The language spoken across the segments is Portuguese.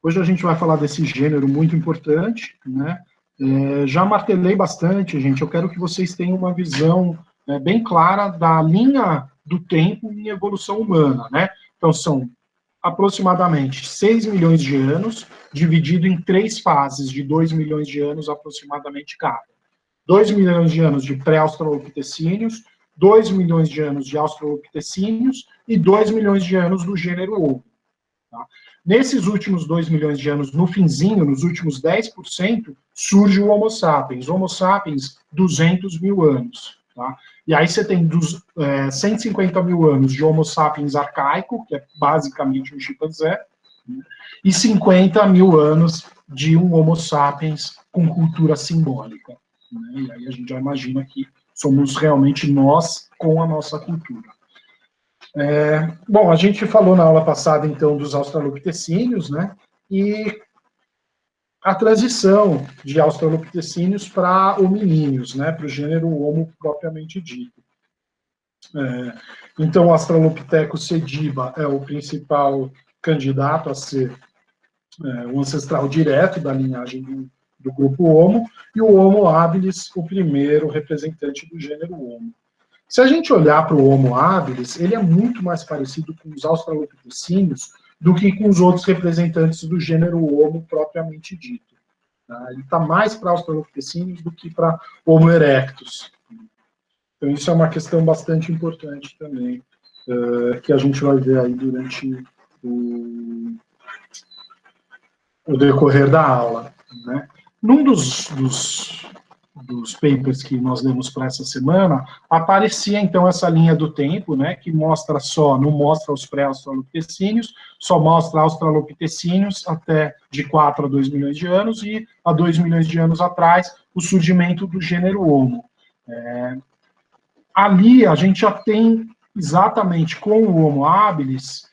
Hoje a gente vai falar desse gênero muito importante, né? Já martelei bastante, gente. Eu quero que vocês tenham uma visão bem clara da linha do tempo em evolução humana, né? Então, são aproximadamente 6 milhões de anos, dividido em 3 fases de 2 milhões de anos aproximadamente cada. 2 milhões de anos de pré-australopitecíneos, 2 milhões de anos de australopitecíneos e 2 milhões de anos do gênero Homo. Tá? Nesses últimos 2 milhões de anos, no finzinho, nos últimos 10%, surge o Homo sapiens. Homo sapiens, 200 mil anos. Tá? E aí você tem 150 mil anos de Homo sapiens arcaico, que é basicamente um chimpanzé, né? E 50 mil anos de um Homo sapiens com cultura simbólica. Né? E aí a gente já imagina que somos realmente nós com a nossa cultura. Bom, a gente falou na aula passada, então, dos australopitecíneos, né? E a transição de australopitecíneos para hominíneos, né? Para o gênero Homo propriamente dito. Então, o Australopithecus sediba é o principal candidato a ser o ancestral direto da linhagem do grupo Homo, e o Homo habilis, o primeiro representante do gênero Homo. Se a gente olhar para o Homo habilis, ele é muito mais parecido com os australopitecíneos do que com os outros representantes do gênero Homo propriamente dito. Tá? Ele está mais para australopitecíneos do que para Homo erectus. Então, isso é uma questão bastante importante também, que a gente vai ver aí durante o decorrer da aula. Né? Num dos papers que nós demos para essa semana, aparecia então essa linha do tempo, né, que mostra não mostra os pré-australopitecíneos, só mostra australopitecíneos até de 4 a 2 milhões de anos, e há 2 milhões de anos atrás, o surgimento do gênero Homo. Ali a gente já tem exatamente com o Homo habilis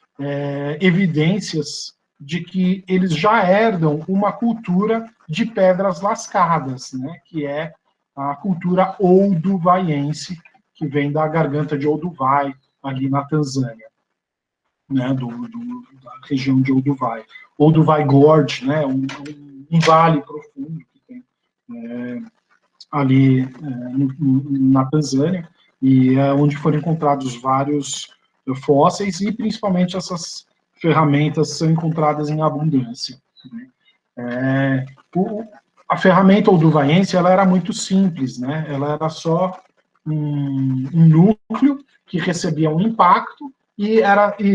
evidências de que eles já herdam uma cultura de pedras lascadas, né, que é a cultura olduvaiense, que vem da garganta de Olduvai, ali na Tanzânia, né, da região de Olduvai. Olduvai Gorge, né, um vale profundo que tem ali na Tanzânia, e é onde foram encontrados vários fósseis, e principalmente essas ferramentas são encontradas em abundância. Né? A ferramenta olduvaiense, ela era muito simples, né? Ela era só um núcleo que recebia um impacto e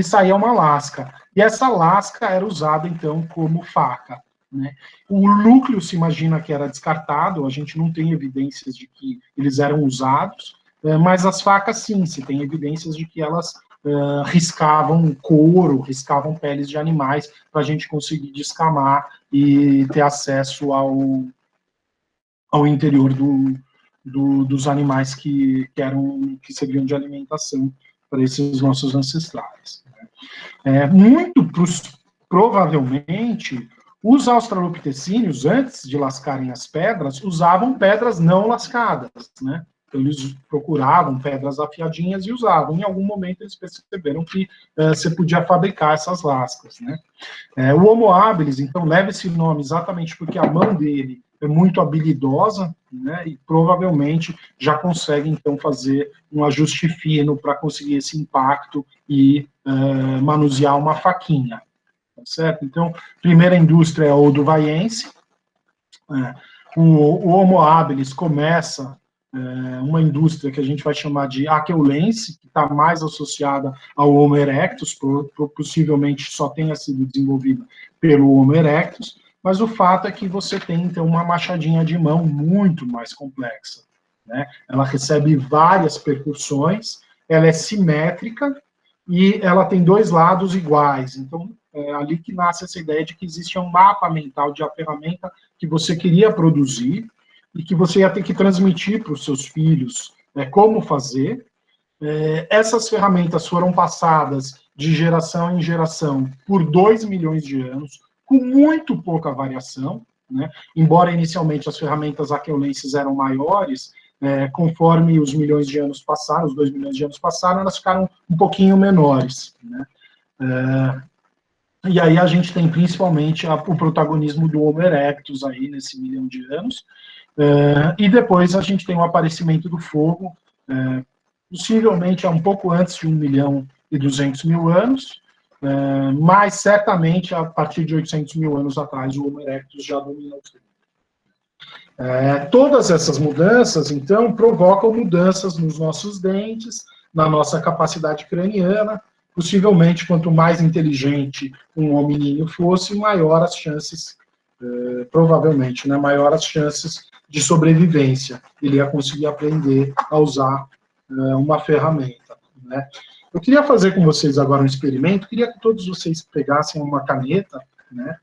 saía uma lasca. E essa lasca era usada, então, como faca. Né? O núcleo se imagina que era descartado, a gente não tem evidências de que eles eram usados, mas as facas, sim, se tem evidências de que elas riscavam couro, riscavam peles de animais, para a gente conseguir descamar e ter acesso ao interior dos animais que serviam de alimentação para esses nossos ancestrais. Muito provavelmente, os australopitecíneos, antes de lascarem as pedras, usavam pedras não lascadas, né? Então, eles procuravam pedras afiadinhas e usavam. Em algum momento, eles perceberam que você podia fabricar essas lascas, né? O Homo habilis, então, leva esse nome exatamente porque a mão dele é muito habilidosa, né? E provavelmente já consegue, então, fazer um ajuste fino para conseguir esse impacto e manusear uma faquinha. Tá certo? Então, primeira indústria é a olduvaiense. O Homo habilis começa uma indústria que a gente vai chamar de aqueulense, que está mais associada ao Homo erectus, possivelmente só tenha sido desenvolvida pelo Homo erectus, mas o fato é que você tem, então, uma machadinha de mão muito mais complexa. Né? Ela recebe várias percussões, ela é simétrica e ela tem 2 lados iguais. Então, é ali que nasce essa ideia de que existe um mapa mental de a ferramenta que você queria produzir e que você ia ter que transmitir para os seus filhos como fazer. Essas ferramentas foram passadas de geração em geração por 2 milhões de anos, com muito pouca variação, né? Embora inicialmente as ferramentas aqueulenses eram maiores, conforme os milhões de anos passaram, os 2 milhões de anos passaram, elas ficaram um pouquinho menores. Né? E aí a gente tem principalmente o protagonismo do Homo erectus aí nesse milhão de anos, e depois a gente tem o aparecimento do fogo, possivelmente há um pouco antes de 1.200.000 anos, mas certamente a partir de 800.000 anos atrás o Homo erectus já domina o fogo. Todas essas mudanças, então, provocam mudanças nos nossos dentes, na nossa capacidade craniana. Possivelmente, quanto mais inteligente um hominídeo fosse, maior as chances, provavelmente, né, maior as chances de sobrevivência. Ele ia conseguir aprender a usar uma ferramenta. Né? Eu queria fazer com vocês agora um experimento, queria que todos vocês pegassem uma caneta, né,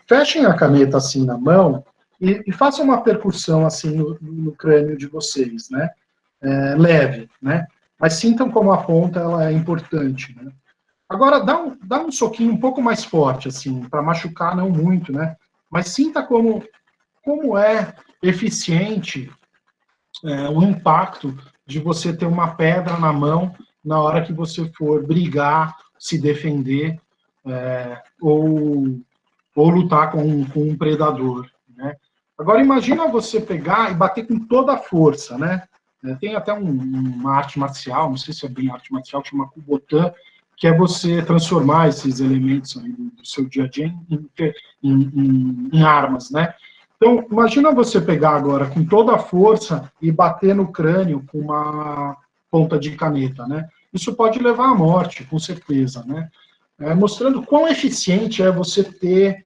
fechem a caneta assim na mão, e façam uma percussão assim no crânio de vocês, né? Leve, né? Mas sintam como a ponta ela é importante, né? Agora dá um soquinho um pouco mais forte, assim, para machucar não muito, né? Mas sinta como é eficiente o impacto de você ter uma pedra na mão na hora que você for brigar, se defender ou lutar com um predador, né? Agora imagina você pegar e bater com toda a força, né? Tem até uma arte marcial, não sei se é bem arte marcial, que chama Kubotan, que é você transformar esses elementos do seu dia a dia em armas, né? Então, imagina você pegar agora com toda a força e bater no crânio com uma ponta de caneta, né? Isso pode levar à morte, com certeza, né? Mostrando quão eficiente é você ter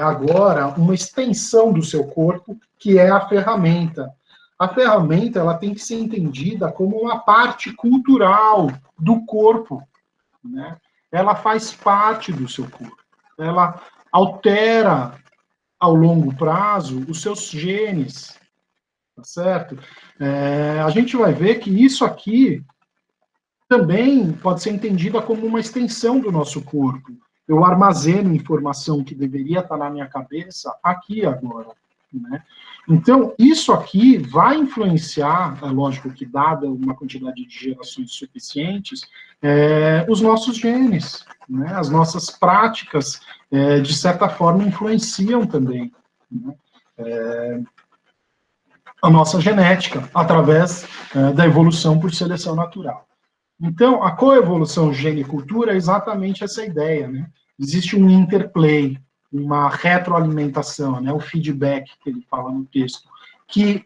agora uma extensão do seu corpo, que é a ferramenta. A ferramenta ela tem que ser entendida como uma parte cultural do corpo, né? Ela faz parte do seu corpo. Ela altera ao longo prazo os seus genes, tá certo? A gente vai ver que isso aqui também pode ser entendida como uma extensão do nosso corpo. Eu armazeno informação que deveria estar na minha cabeça aqui agora, né? Então, isso aqui vai influenciar, é lógico que dada uma quantidade de gerações suficientes, os nossos genes, né? As nossas práticas, de certa forma, influenciam também, né? A nossa genética, através da evolução por seleção natural. Então, a coevolução gene-cultura é exatamente essa ideia, né? Existe um interplay, uma retroalimentação, né? O feedback que ele fala no texto, que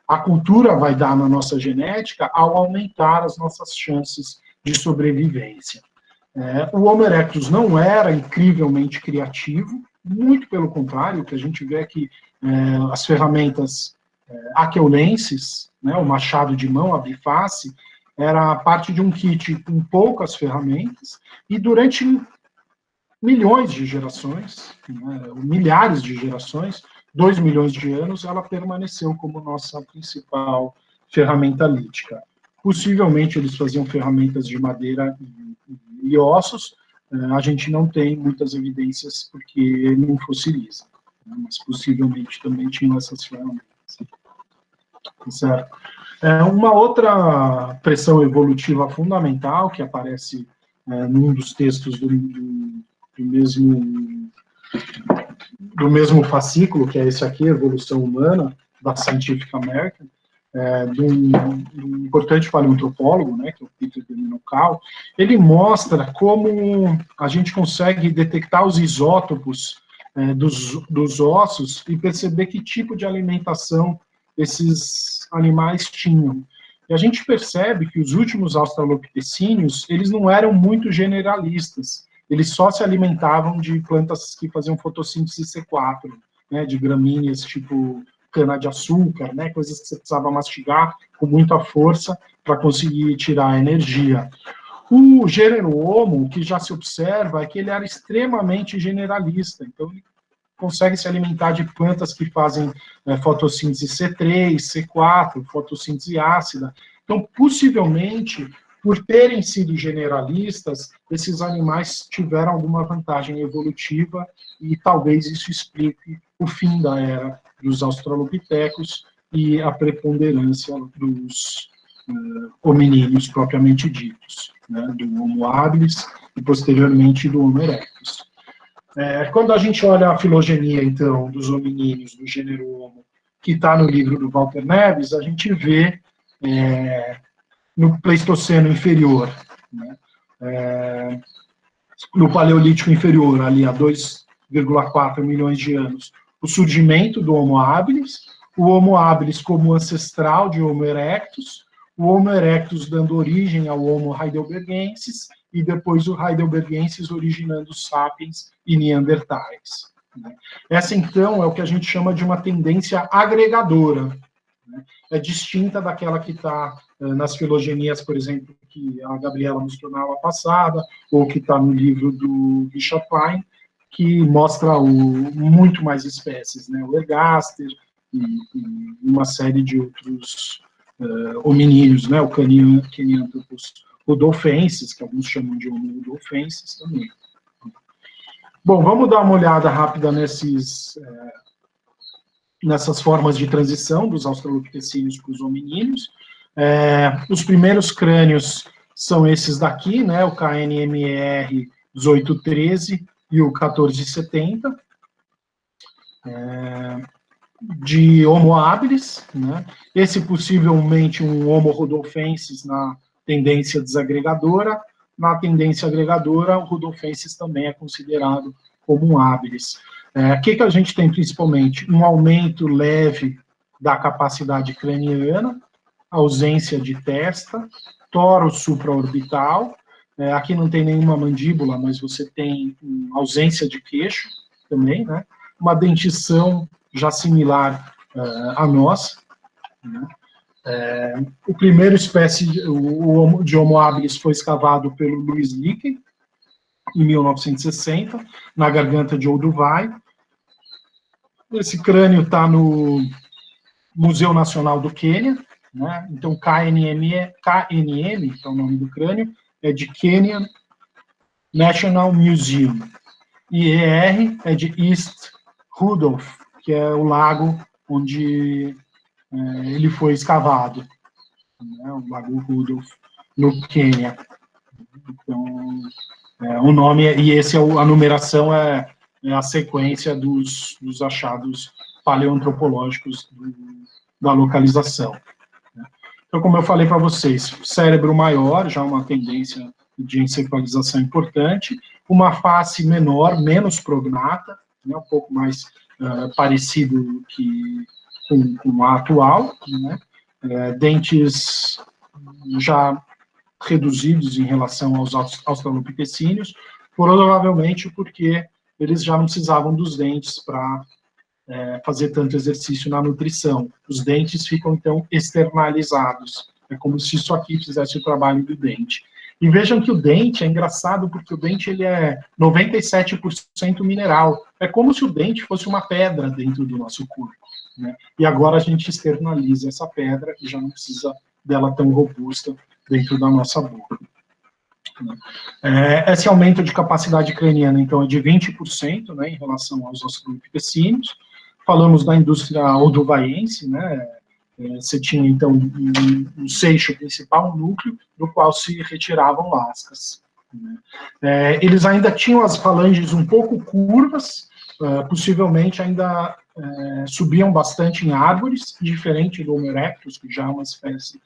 a cultura vai dar na nossa genética ao aumentar as nossas chances de sobrevivência. O Homo erectus não era incrivelmente criativo, muito pelo contrário, o que a gente vê é que as ferramentas aqueulenses, né, o machado de mão, a biface, era parte de um kit com poucas ferramentas, e durante milhões de gerações, né, milhares de gerações, 2 milhões de anos, ela permaneceu como nossa principal ferramenta lítica. Possivelmente eles faziam ferramentas de madeira e ossos, a gente não tem muitas evidências porque não fossiliza, né, mas possivelmente também tinham essas ferramentas. Certo? Uma outra pressão evolutiva fundamental que aparece num dos textos do mesmo fascículo, que é esse aqui, Evolução Humana, da Scientific American, de um importante paleoantropólogo, né, que é o Peter de Menoncal, ele mostra como a gente consegue detectar os isótopos dos ossos e perceber que tipo de alimentação esses animais tinham. E a gente percebe que os últimos australopitecíneos, eles não eram muito generalistas, eles só se alimentavam de plantas que faziam fotossíntese C4, né, de gramíneas tipo cana-de-açúcar, né, coisas que você precisava mastigar com muita força para conseguir tirar a energia. O gênero Homo, o que já se observa é que ele era extremamente generalista, então ele consegue se alimentar de plantas que fazem fotossíntese C3, C4, fotossíntese ácida. Então, possivelmente, por terem sido generalistas, esses animais tiveram alguma vantagem evolutiva e talvez isso explique o fim da era dos australopitecos e a preponderância dos hominídeos propriamente ditos. né, do Homo habilis e, posteriormente, do Homo erectus. Quando a gente olha a filogenia, então, dos hominíneos do gênero Homo, que está no livro do Walter Neves, a gente vê no Pleistoceno inferior, né, no Paleolítico inferior, ali a 2,4 milhões de anos, o surgimento do Homo habilis, o Homo habilis como ancestral de Homo erectus, o Homo erectus dando origem ao Homo heidelbergensis, e depois o heidelbergensis originando os sapiens e neandertais. Essa, então, é o que a gente chama de uma tendência agregadora. É distinta daquela que está nas filogenias, por exemplo, que a Gabriela mostrou na aula passada, ou que está no livro do Richard Klein, que mostra muito mais espécies, né? O ergaster e uma série de outros hominíneos, né? O Canianthropus rudolfensis, que alguns chamam de Homo rudolfensis também. Bom, vamos dar uma olhada rápida nessas formas de transição dos australopitecíneos para os hominíneos. Os primeiros crânios são esses daqui, né, o KNMR 1813 e o 1470, de Homo habilis, né? Esse possivelmente um Homo rudolfensis na tendência desagregadora. Na tendência agregadora, o rudolfensis também é considerado como um habilis. O que a gente tem principalmente? Um aumento leve da capacidade craniana, ausência de testa, toro supraorbital, aqui não tem nenhuma mandíbula, mas você tem ausência de queixo também, né? Uma dentição já similar à nossa, né? O primeiro espécie de Homo habilis foi escavado pelo Louis Leakey, em 1960, na garganta de Olduvai. Esse crânio está no Museu Nacional do Quênia, né? Então, KNM, que é o nome do crânio, é de Kenya National Museum. E ER é de East Rudolph, que é o lago onde ele foi escavado, né? O Lago Rudolph, no Quênia. Então, o nome, e a numeração é a sequência dos achados paleoantropológicos da localização. Então, como eu falei para vocês, cérebro maior, já uma tendência de encefalização importante, uma face menor, menos prognata, né, um pouco mais parecido com a atual, né, dentes já reduzidos em relação aos australopitecíneos, provavelmente porque eles já não precisavam dos dentes para fazer tanto exercício na nutrição. Os dentes ficam, então, externalizados. É como se isso aqui fizesse o trabalho do dente. E vejam que o dente é engraçado, porque o dente ele é 97% mineral. É como se o dente fosse uma pedra dentro do nosso corpo, né? E agora a gente externaliza essa pedra e já não precisa dela tão robusta dentro da nossa boca. Esse aumento de capacidade craniana, então, é de 20%, né, em relação aos australopitecíneos. Falamos da indústria olduvaiense, né? Você tinha, então, um seixo principal, um núcleo, do qual se retiravam lascas, né? Eles ainda tinham as falanges um pouco curvas, possivelmente ainda subiam bastante em árvores, diferente do Homo erectus, que já é uma espécie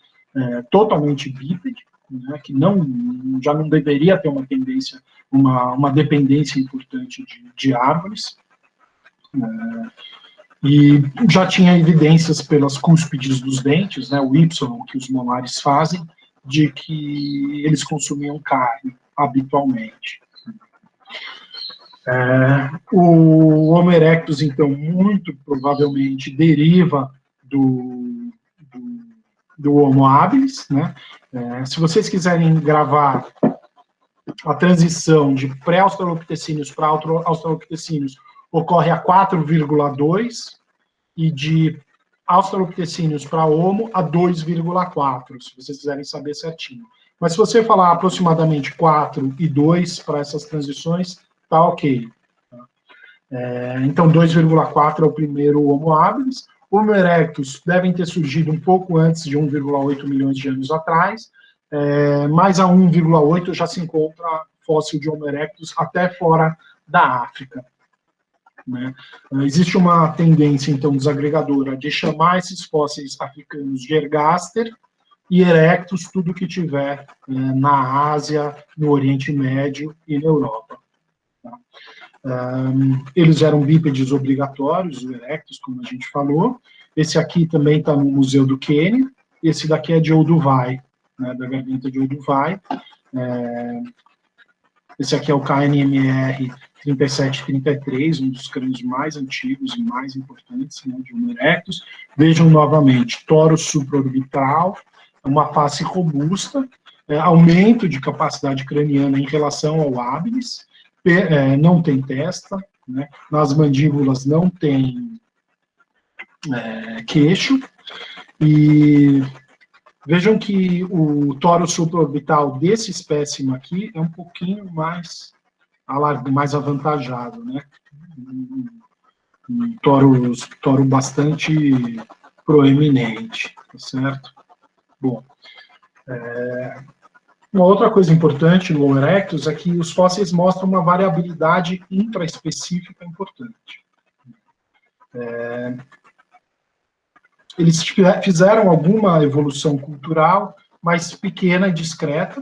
totalmente bípede, né, que já não deveria ter uma tendência, uma dependência importante de árvores. E já tinha evidências pelas cúspides dos dentes, né, o Y que os molares fazem, de que eles consumiam carne habitualmente. O Homo erectus, então, muito provavelmente deriva do Homo habilis, né? Se vocês quiserem gravar a transição de pré-australopitecíneos para australopitecíneos, ocorre a 4,2 e de australopitecíneos para Homo a 2,4, se vocês quiserem saber certinho. Mas se você falar aproximadamente 4 e 2 para essas transições, tá ok. Então, 2,4 é o primeiro Homo habilis. Homo erectus devem ter surgido um pouco antes de 1,8 milhões de anos atrás. mais a 1,8 já se encontra fóssil de Homo erectus até fora da África. Né? Existe uma tendência, então, desagregadora de chamar esses fósseis africanos de ergaster e erectus, tudo que tiver na Ásia, no Oriente Médio e na Europa. Tá? Eles eram bípedes obrigatórios, o erectus, como a gente falou. Esse aqui também está no Museu do Quênia. Esse daqui é de Olduvai, né, da garganta de Olduvai. Esse aqui é o KNMR 3733, um dos crânios mais antigos e mais importantes, né, de Homo erectus. Vejam novamente, tórax supraorbital, uma face robusta, aumento de capacidade craniana em relação ao habilis, não tem testa, né, nas mandíbulas não tem queixo, e vejam que o tórax supraorbital desse espécime aqui é um pouquinho mais avantajado, né? Um tórax bastante proeminente, tá certo? Bom, uma outra coisa importante no Homo erectus é que os fósseis mostram uma variabilidade intraespecífica importante. Eles fizeram alguma evolução cultural, mas pequena e discreta,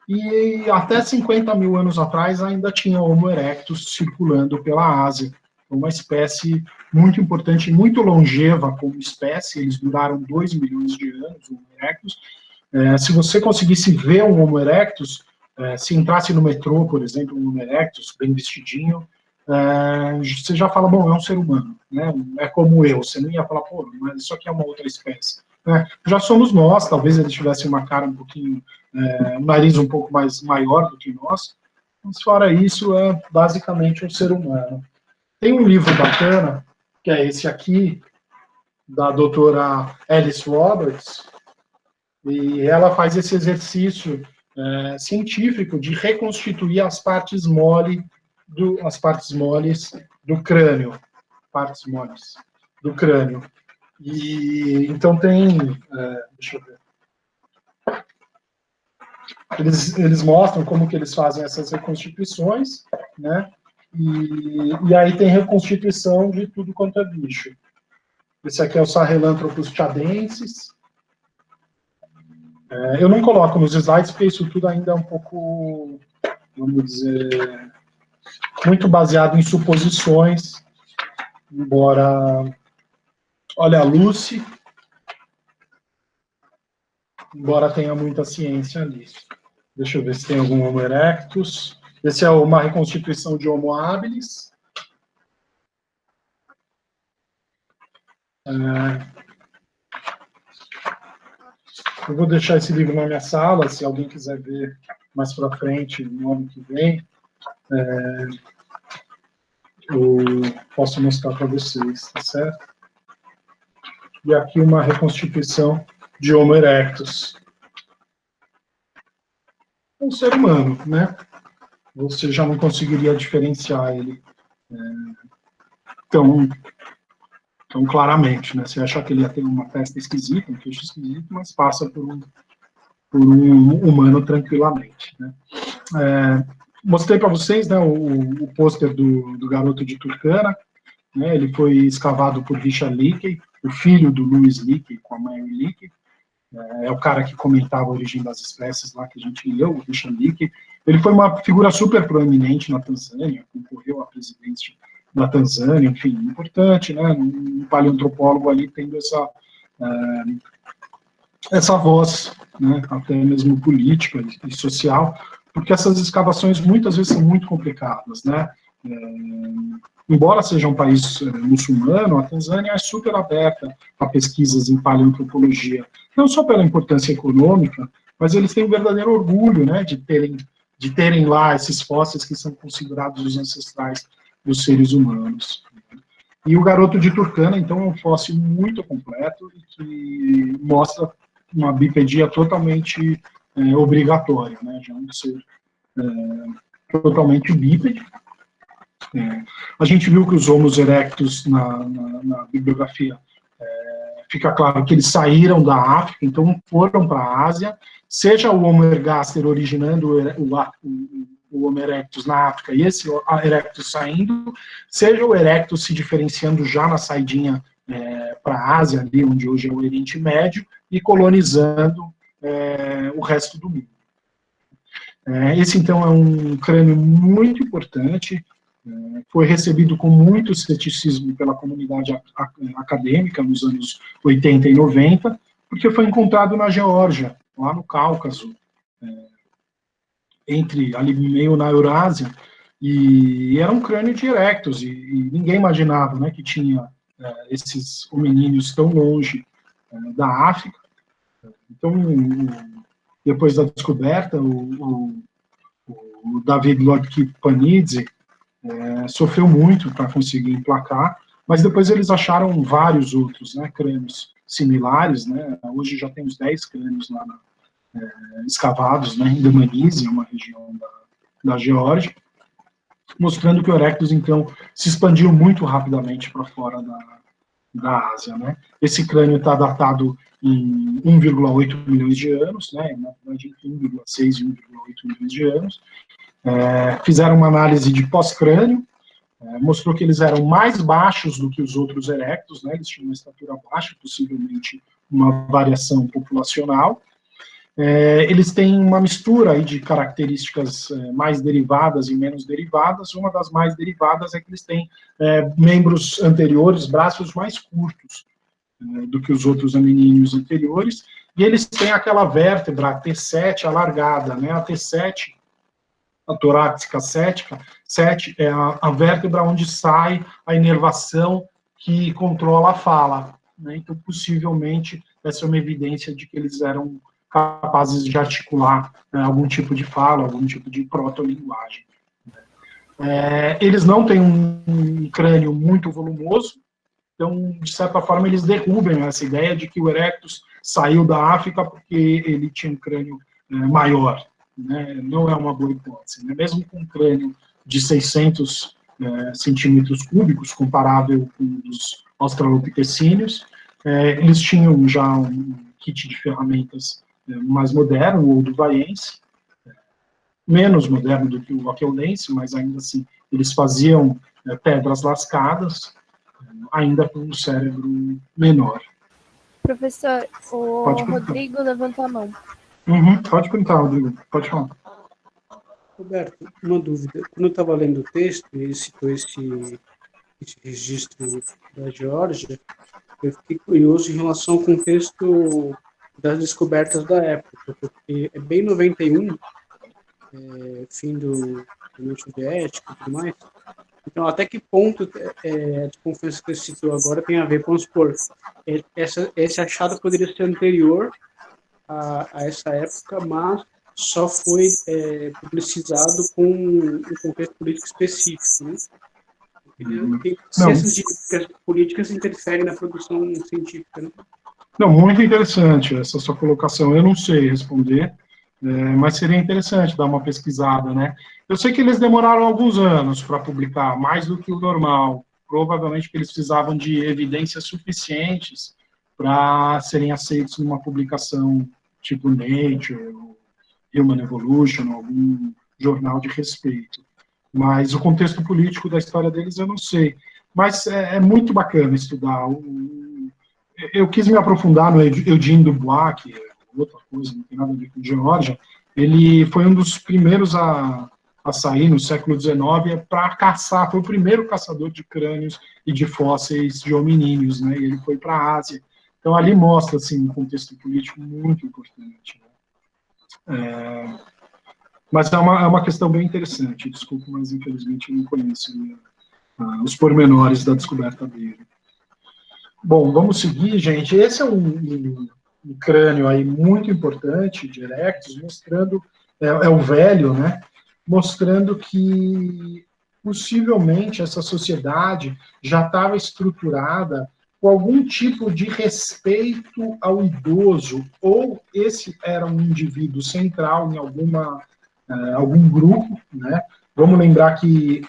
e até 50 mil anos atrás ainda tinha Homo erectus circulando pela Ásia. Uma espécie muito importante, muito longeva como espécie, eles duraram 2 milhões de anos, Homo erectus. Se você conseguisse ver um Homo erectus, se entrasse no metrô, por exemplo, um Homo erectus, bem vestidinho, você já fala, bom, é um ser humano, né? É como eu, você não ia falar, pô, mas isso aqui é uma outra espécie. Né? Já somos nós, talvez ele tivesse uma cara um pouquinho, um nariz um pouco mais maior do que nós, mas fora isso, é basicamente um ser humano. Tem um livro bacana, que é esse aqui, da doutora Alice Roberts, e ela faz esse exercício científico de reconstituir as partes moles do crânio, E então tem, deixa eu ver. Eles mostram como que eles fazem essas reconstituições, né? E aí tem reconstituição de tudo quanto é bicho. Esse aqui é o Sahelanthropus chadensis. Eu não coloco nos slides, porque isso tudo ainda é um pouco, vamos dizer, muito baseado em suposições, embora... Olha a Lucy, embora tenha muita ciência ali. Deixa eu ver se tem algum Homo erectus. Esse é uma reconstituição de Homo habilis. Eu vou deixar esse livro na minha sala, se alguém quiser ver mais para frente, no ano que vem, eu posso mostrar para vocês, tá certo? E aqui uma reconstituição de Homo erectus. Um ser humano, né? Você já não conseguiria diferenciar ele tão claramente, né? Você acha que ele ia ter uma testa esquisita, um queixo esquisito, mas passa por um humano tranquilamente, né? Mostrei para vocês, né, o pôster do garoto de Turkana, né? Ele foi escavado por Richard Leakey, o filho do Louis Leakey com a Mary Leakey. É o cara que comentava a origem das espécies lá que a gente leu, o Richard Leakey. Ele foi uma figura super proeminente na Tanzânia, concorreu à presidência da Tanzânia, enfim, importante, né? Um paleoantropólogo ali tendo essa voz, né? Até mesmo política e social, porque essas escavações muitas vezes são muito complicadas, né? Embora seja um país muçulmano, a Tanzânia é super aberta a pesquisas em paleoantropologia, não só pela importância econômica, mas eles têm um verdadeiro orgulho, né, de terem lá esses fósseis que são considerados os ancestrais dos seres humanos. E o garoto de Turkana, então, é um fóssil muito completo e que mostra uma bipedia totalmente obrigatória, né, já um ser totalmente bípede. A gente viu que os Homo erectus na bibliografia fica claro que eles saíram da África, então foram para a Ásia, seja o Homo ergaster originando o Homo erectus na África e esse erectus saindo, seja o erectus se diferenciando já na saidinha para a Ásia, ali onde hoje é o Oriente Médio, e colonizando o resto do mundo. Esse, então, é um crânio muito importante, foi recebido com muito ceticismo pela comunidade acadêmica nos anos 80 e 90, porque foi encontrado na Geórgia, lá no Cáucaso, ali meio na Eurásia, e era um crânio de erectus, e ninguém imaginava, né, que tinha esses hominíneos tão longe da África. Então, depois da descoberta, o David Lodkipaniidze sofreu muito para conseguir emplacar, mas depois eles acharam vários outros, né, crânios similares, né, hoje já tem uns 10 crânios lá escavados, né, em Dmanisi, uma região da Geórgia, mostrando que o erectus, então, se expandiu muito rapidamente para fora da Ásia, né. Esse crânio está datado em 1,8 milhões de anos, né, na verdade, entre 1,6 e 1,8 milhões de anos. Fizeram uma análise de pós-crânio, mostrou que eles eram mais baixos do que os outros erectus, né, eles tinham uma estatura baixa, possivelmente uma variação populacional. Eles têm uma mistura aí de características mais derivadas e menos derivadas. Uma das mais derivadas é que eles têm membros anteriores, braços mais curtos do que os outros hominíneos anteriores, e eles têm aquela vértebra, a T7, alargada, né, a T7, a torácica 7 é a vértebra onde sai a inervação que controla a fala, né? Então, possivelmente, essa é uma evidência de que eles eram capazes de articular algum tipo de fala, algum tipo de proto-linguagem. Eles não têm um crânio muito volumoso, então, de certa forma, eles derrubam essa ideia de que o erectus saiu da África porque ele tinha um crânio maior. Né? Não é uma boa hipótese. Né? Mesmo com um crânio de 600 centímetros cúbicos, comparável com os australopitecíneos, eles tinham já um kit de ferramentas mais moderno, o olduvaiense, menos moderno do que o aqueulense, mas ainda assim eles faziam pedras lascadas, ainda com um cérebro menor. Professor, o Rodrigo levantou a mão. Pode perguntar, Rodrigo, pode falar. Roberto, uma dúvida. Quando eu estava lendo o texto, e ele citou esse registro da Geórgia, eu fiquei curioso em relação ao contexto das descobertas da época, porque é bem 91, fim do União Soviética e tudo mais. Então, até que ponto a desconfiança que você citou agora tem a ver, vamos supor, esse achado poderia ser anterior a essa época, mas só foi publicizado com um contexto político específico, né? Se essas dinâmicas políticas interferem na produção científica, né? Não, muito interessante essa sua colocação. Eu não sei responder, mas seria interessante dar uma pesquisada, né? Eu sei que eles demoraram alguns anos para publicar, mais do que o normal. Provavelmente porque eles precisavam de evidências suficientes para serem aceitos numa publicação tipo Nature, Human Evolution, algum jornal de respeito. Mas o contexto político da história deles eu não sei. Mas é muito bacana estudar. Eu quis me aprofundar no Eugene Dubois, que é outra coisa, não tem nada a ver com Geórgia. Ele foi um dos primeiros a sair no século XIX para caçar, foi o primeiro caçador de crânios e de fósseis de hominíneos, né? E ele foi para a Ásia. Então ali mostra assim, um contexto político muito importante. Né? Mas é uma questão bem interessante, desculpa, mas infelizmente eu não conheço os pormenores da descoberta dele. Bom, vamos seguir, gente. Esse é um crânio aí muito importante de erectus, mostrando, é o velho, né? Mostrando que possivelmente essa sociedade já estava estruturada com algum tipo de respeito ao idoso, ou esse era um indivíduo central em algum grupo, né? Vamos lembrar que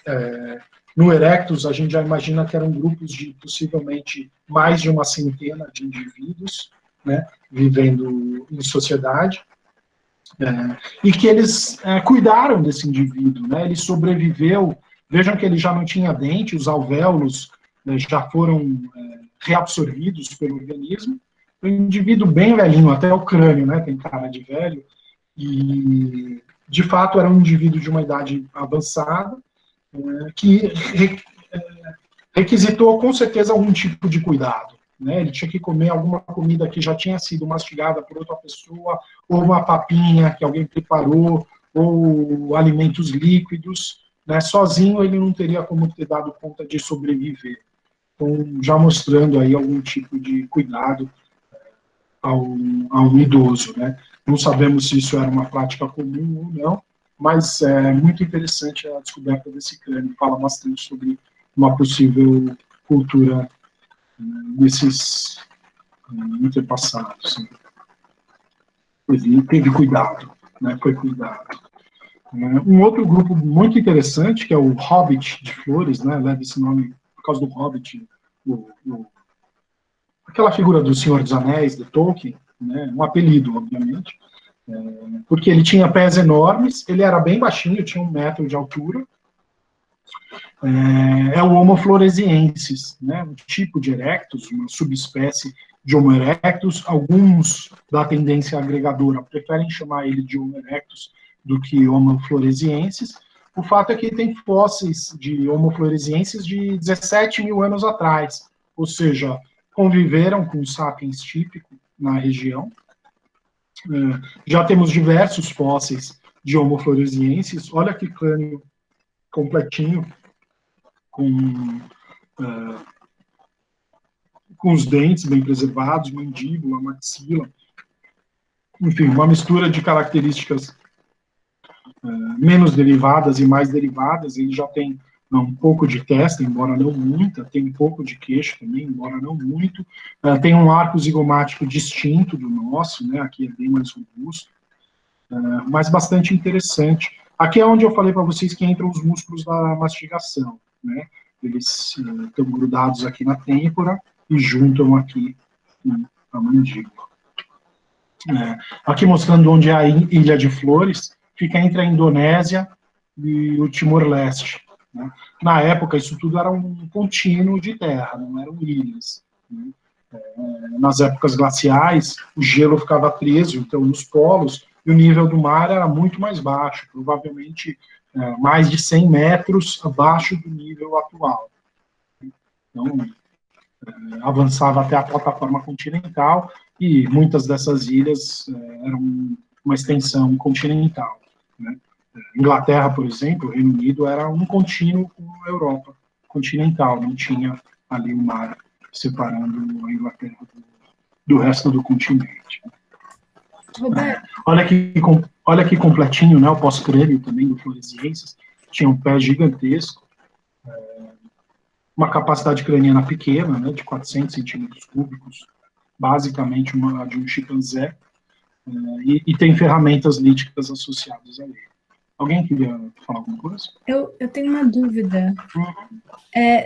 no Erectus a gente já imagina que eram grupos de possivelmente mais de uma centena de indivíduos, né, vivendo em sociedade. E que eles cuidaram desse indivíduo, né? Ele sobreviveu. Vejam que ele já não tinha dente, os alvéolos já foram reabsorvidos pelo organismo. Um indivíduo bem velhinho, até o crânio, né? Tem cara de velho. E, de fato, era um indivíduo de uma idade avançada, que requisitou, com certeza, algum tipo de cuidado. Né? Ele tinha que comer alguma comida que já tinha sido mastigada por outra pessoa, ou uma papinha que alguém preparou, ou alimentos líquidos. Né? Sozinho ele não teria como ter dado conta de sobreviver. Então, já mostrando aí algum tipo de cuidado ao idoso. Né? Não sabemos se isso era uma prática comum ou não, mas é muito interessante a descoberta desse crânio. Fala bastante sobre uma possível cultura desses antepassados. Ele teve cuidado, né? Foi cuidado. Um outro grupo muito interessante, que é o Hobbit de Flores, né? Leva esse nome por causa do Hobbit, aquela figura do Senhor dos Anéis, de Tolkien, né? Um apelido, obviamente, porque ele tinha pés enormes, ele era bem baixinho, tinha 1 metro de altura. É o Homo floresiensis, né, um tipo de erectus, uma subespécie de Homo erectus. Alguns da tendência agregadora preferem chamar ele de Homo erectus do que Homo floresiensis. O fato é que tem fósseis de Homo floresiensis de 17 mil anos atrás, ou seja, conviveram com o sapiens típico na região. Já temos diversos fósseis de Homo floresiensis. Olha que crânio completinho, com os dentes bem preservados, mandíbula, maxila, enfim, uma mistura de características menos derivadas e mais derivadas. Ele já tem um pouco de testa, embora não muita, tem um pouco de queixo também, embora não muito, tem um arco zigomático distinto do nosso, né? Aqui é bem mais robusto, mas bastante interessante. Aqui é onde eu falei para vocês que entram os músculos da mastigação, né? Eles estão grudados aqui na têmpora e juntam aqui a mandíbula. Aqui mostrando onde é a Ilha de Flores, fica entre a Indonésia e o Timor-Leste. Né? Na época, isso tudo era um contínuo de terra, não eram ilhas. Né? Nas épocas glaciais, o gelo ficava preso, então, nos polos, e o nível do mar era muito mais baixo, provavelmente mais de 100 metros abaixo do nível atual. Então, avançava até a plataforma continental, e muitas dessas ilhas eram uma extensão continental. Né? Inglaterra, por exemplo, o Reino Unido, era um contínuo com a Europa continental, não tinha ali o mar separando a Inglaterra do resto do continente. Roberto. Olha que completinho, né, o pós-crânio também do Floresiensis, tinha um pé gigantesco, uma capacidade craniana pequena, né, de 400 centímetros cúbicos, basicamente uma de um chimpanzé, e tem ferramentas líticas associadas a ele. Alguém queria falar alguma coisa? Eu tenho uma dúvida.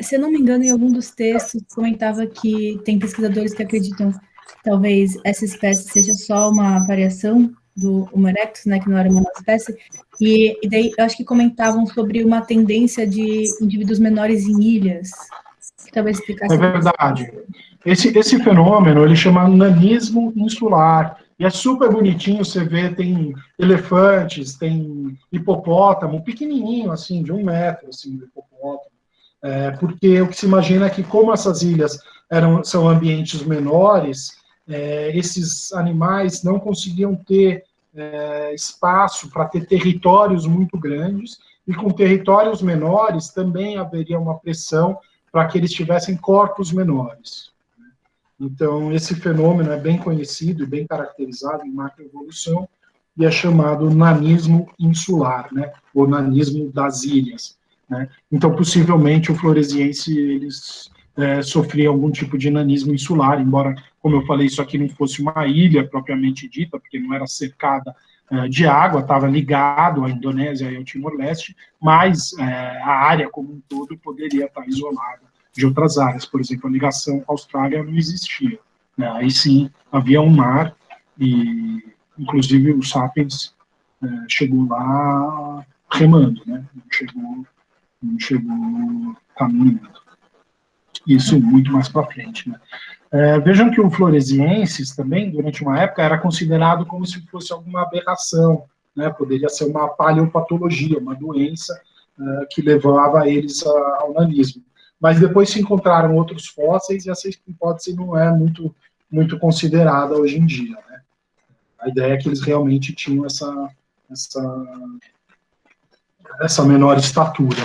Se eu não me engano, em algum dos textos comentava que tem pesquisadores que acreditam que talvez essa espécie seja só uma variação do Homo erectus, né, que não era uma espécie, e daí eu acho que comentavam sobre uma tendência de indivíduos menores em ilhas, que talvez explicasse. É verdade. Esse fenômeno, ele chama nanismo insular, e é super bonitinho, você vê, tem elefantes, tem hipopótamo, pequenininho, assim, de 1 metro, assim, do hipopótamo, porque o que se imagina é que, como essas ilhas são ambientes menores, esses animais não conseguiam ter espaço para ter territórios muito grandes, e com territórios menores também haveria uma pressão para que eles tivessem corpos menores. Então, esse fenômeno é bem conhecido e bem caracterizado em macroevolução, e é chamado nanismo insular, né, ou nanismo das ilhas. Né? Então, possivelmente, o floresiense, eles sofriam algum tipo de nanismo insular, embora, como eu falei, isso aqui não fosse uma ilha propriamente dita, porque não era cercada de água, estava ligado à Indonésia e ao Timor-Leste, mas a área como um todo poderia estar isolada de outras áreas. Por exemplo, a ligação com a Austrália não existia. Né? Aí sim, havia um mar, e inclusive os sapiens chegou lá remando, né? Não chegou caminhando. Isso muito mais para frente, né? Vejam que o Floresiensis também, durante uma época, era considerado como se fosse alguma aberração, né? Poderia ser uma paleopatologia, uma doença que levava eles ao nanismo. Mas depois se encontraram outros fósseis e essa hipótese não é muito considerada hoje em dia, né? A ideia é que eles realmente tinham essa menor estatura.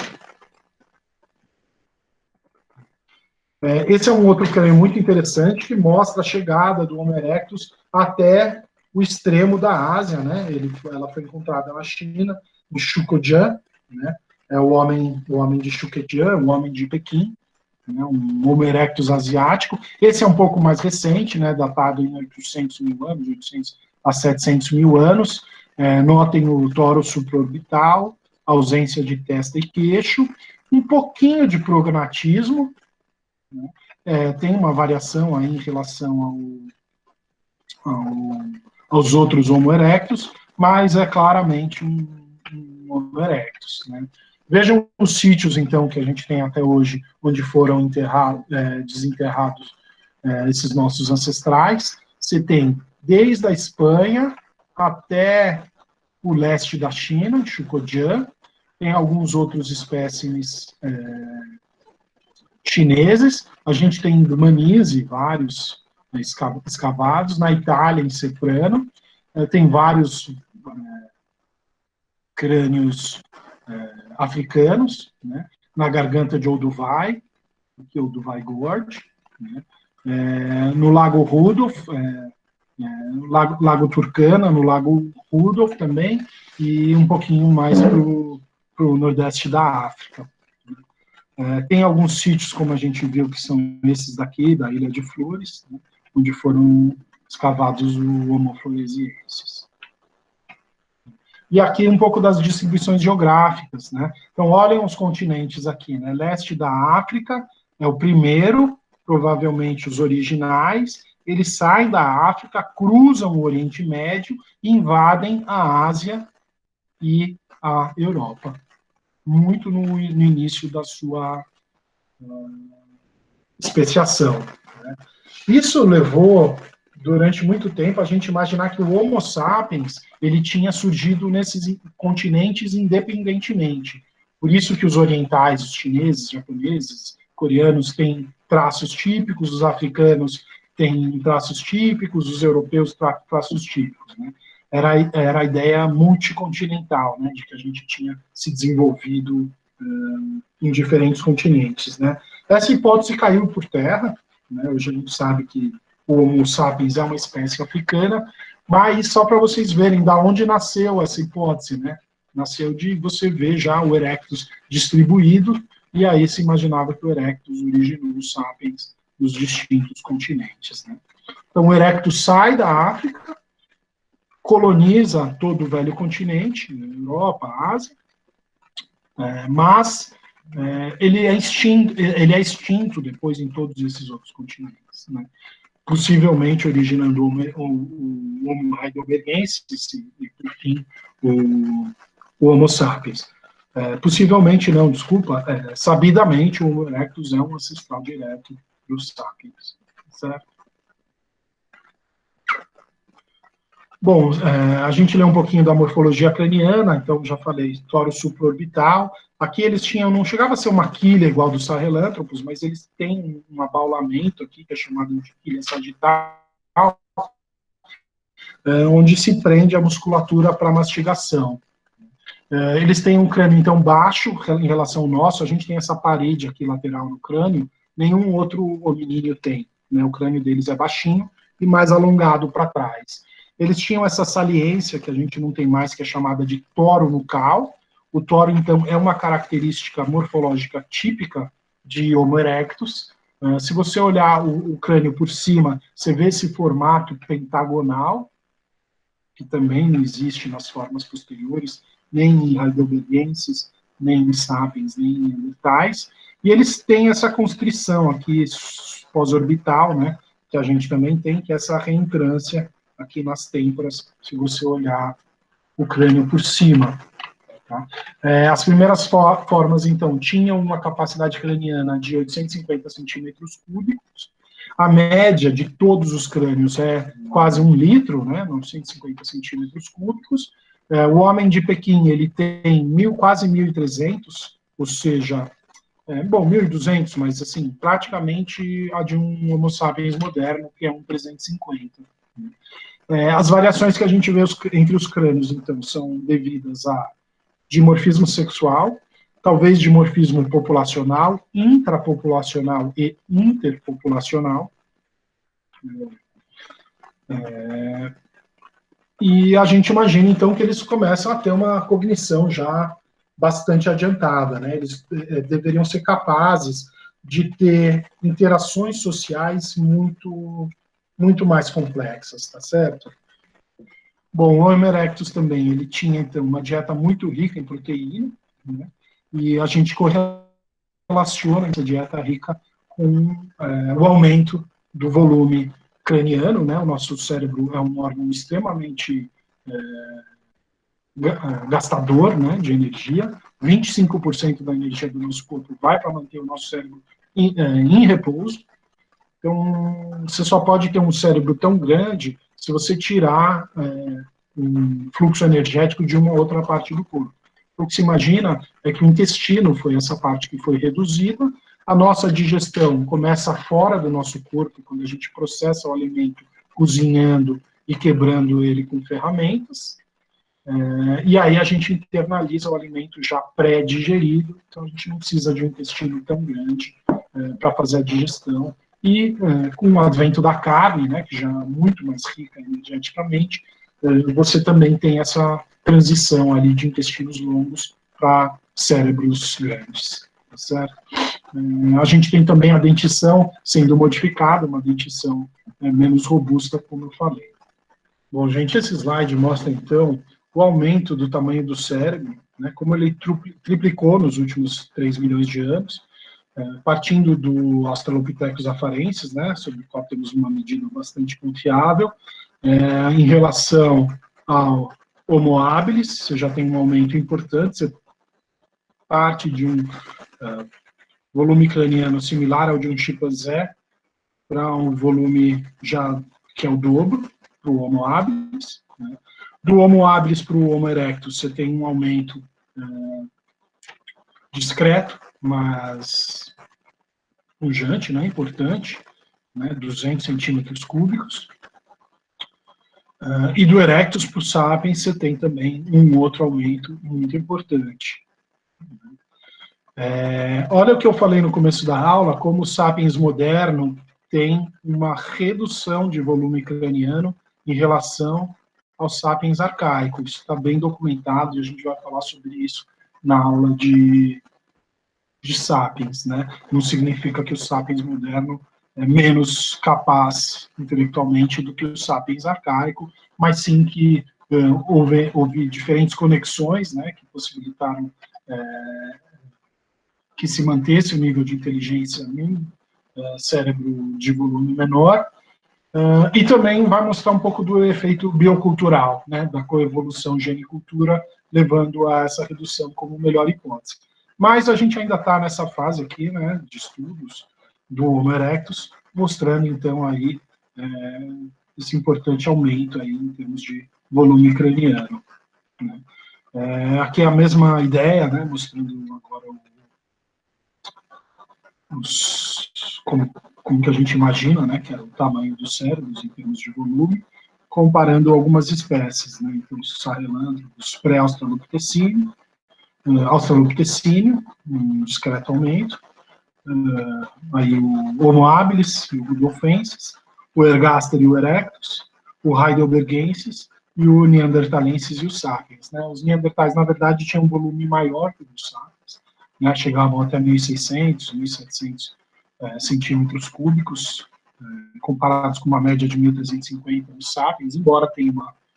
Esse é um outro crânio muito interessante que mostra a chegada do Homo erectus até o extremo da Ásia, né? Ela foi encontrada na China, em Shukojian, né? É o homem de Shukojian, o homem de Pequim, né? Um Homo erectus asiático. Esse é um pouco mais recente, né? Datado em 800 mil anos, 800 a 700 mil anos. Notem o toro supraorbital, ausência de testa e queixo, um pouquinho de prognatismo, né? Tem uma variação aí em relação aos outros Homo erectus, mas é claramente um Homo erectus, né? Vejam os sítios, então, que a gente tem até hoje, onde foram desenterrados esses nossos ancestrais. Você tem desde a Espanha até o leste da China, Shukojian, tem alguns outros espécimes chineses, a gente tem em Manise, vários escavados, na Itália, em Ceprano, tem vários crânios africanos, né, na garganta de Olduvai, aqui é Olduvai Gorge, né, no Lago Rudolf, Lago Turkana, no Lago Rudolf também, e um pouquinho mais para o nordeste da África. Tem alguns sítios, como a gente viu, que são esses daqui, da Ilha de Flores, né, onde foram escavados o Homo floresiensis. E aqui um pouco das distribuições geográficas, né? Então, olhem os continentes aqui, né? Leste da África é o primeiro, provavelmente os originais. Eles saem da África, cruzam o Oriente Médio e invadem a Ásia e a Europa. Muito no início da sua especiação, né? Isso levou, durante muito tempo, a gente imaginar que o Homo sapiens ele tinha surgido nesses continentes independentemente. Por isso que os orientais, os chineses, japoneses, coreanos têm traços típicos, os africanos têm traços típicos, os europeus traços típicos, né? Era a ideia multicontinental, né, de que a gente tinha se desenvolvido em diferentes continentes, né? Essa hipótese caiu por terra, né? Hoje a gente sabe que o Homo sapiens é uma espécie africana, mas só para vocês verem da onde nasceu essa hipótese, né? Nasceu de você ver já o Erectus distribuído, e aí se imaginava que o Erectus originou os sapiens nos distintos continentes, né? Então o Erectus sai da África, coloniza todo o velho continente, Europa, Ásia, mas ele é extinto depois em todos esses outros continentes, né? Possivelmente originando o Homo heidelbergensis e, por fim, o Homo sapiens. Possivelmente não, desculpa, sabidamente o Homo erectus é um ancestral direto dos sapiens, certo? Bom, a gente lê um pouquinho da morfologia craniana, então já falei, tórax supraorbital. Aqui eles tinham, não chegava a ser uma quilha igual dos Sahelanthropus, mas eles têm um abaulamento aqui, que é chamado de quilha sagital, onde se prende a musculatura para mastigação. Eles têm um crânio, então, baixo em relação ao nosso, a gente tem essa parede aqui lateral no crânio, nenhum outro hominídeo tem, né? O crânio deles é baixinho e mais alongado para trás. Eles tinham essa saliência, que a gente não tem mais, que é chamada de toro nucal. O toro, então, é uma característica morfológica típica de Homo erectus. Se você olhar o crânio por cima, você vê esse formato pentagonal, que também não existe nas formas posteriores, nem em heidelbergensis, nem em sapiens, nem em neandertais. E eles têm essa constrição aqui pós-orbital, né, que a gente também tem, que é essa reentrância aqui nas têmporas, se você olhar o crânio por cima. Tá? As primeiras formas, então, tinham uma capacidade craniana de 850 centímetros cúbicos. A média de todos os crânios é quase 1 litro, né, 950 centímetros cúbicos. O homem de Pequim, ele tem quase 1.300, ou seja, 1.200, mas assim, praticamente a de um Homo sapiens moderno, que é um 350. As variações que a gente vê entre os crânios, então, são devidas a dimorfismo sexual, talvez dimorfismo populacional, intrapopulacional e interpopulacional. E a gente imagina, então, que eles começam a ter uma cognição já bastante adiantada, né? Eles deveriam ser capazes de ter interações sociais muito, muito mais complexas, tá certo? Bom, o Homo erectus também, ele tinha, então, uma dieta muito rica em proteína, né? E a gente correlaciona essa dieta rica com o aumento do volume craniano, né? O nosso cérebro é um órgão extremamente gastador, né, de energia. 25% da energia do nosso corpo vai para manter o nosso cérebro em repouso. Então, você só pode ter um cérebro tão grande se você tirar um fluxo energético de uma outra parte do corpo. O que se imagina é que o intestino foi essa parte que foi reduzida, a nossa digestão começa fora do nosso corpo, quando a gente processa o alimento cozinhando e quebrando ele com ferramentas, e aí a gente internaliza o alimento já pré-digerido, então a gente não precisa de um intestino tão grande para fazer a digestão. E com o advento da carne, né, que já é muito mais rica energeticamente, você também tem essa transição ali de intestinos longos para cérebros grandes, tá certo? A gente tem também a dentição sendo modificada, uma dentição menos robusta, como eu falei. Bom, gente, esse slide mostra, então, o aumento do tamanho do cérebro, né, como ele triplicou nos últimos 3 milhões de anos, partindo do Australopithecus afarensis, né, sobre o qual temos uma medida bastante confiável, em relação ao Homo habilis, você já tem um aumento importante, você parte de um volume craniano similar ao de um chimpanzé para um volume já que é o dobro para o Homo habilis, né. Do Homo habilis para o Homo erectus, você tem um aumento discreto, mas pujante, né, importante, né, 200 centímetros cúbicos. E do erectus para o sapiens, você tem também um outro aumento muito importante. Olha o que eu falei no começo da aula, como o sapiens moderno tem uma redução de volume craniano em relação ao sapiens arcaico. Isso está bem documentado e a gente vai falar sobre isso na aula de sapiens, né? Não significa que o sapiens moderno é menos capaz intelectualmente do que o sapiens arcaico, mas sim que houve diferentes conexões, né, que possibilitaram que se mantesse o nível de inteligência num cérebro de volume menor, e também vai mostrar um pouco do efeito biocultural, né, da coevolução gene-cultura, levando a essa redução como melhor hipótese. Mas a gente ainda está nessa fase aqui, né, de estudos do Homo erectus, mostrando então aí esse importante aumento aí em termos de volume craniano, né. Aqui é a mesma ideia, né, mostrando agora como que a gente imagina, né, que era o tamanho dos cérebros em termos de volume, comparando algumas espécies, né, então os sahelanthropus pré-australopithecíneo, Australopithecíneo, um discreto aumento, aí o Homo habilis e o rudolfensis, o ergaster e o erectus, o heidelbergensis e o neanderthalensis e o sapiens, né. Os neandertais, na verdade, tinham um volume maior que os sapiens, né, chegavam até 1.600, 1.700 centímetros cúbicos, comparados com uma média de 1.350 dos sapiens, embora tenha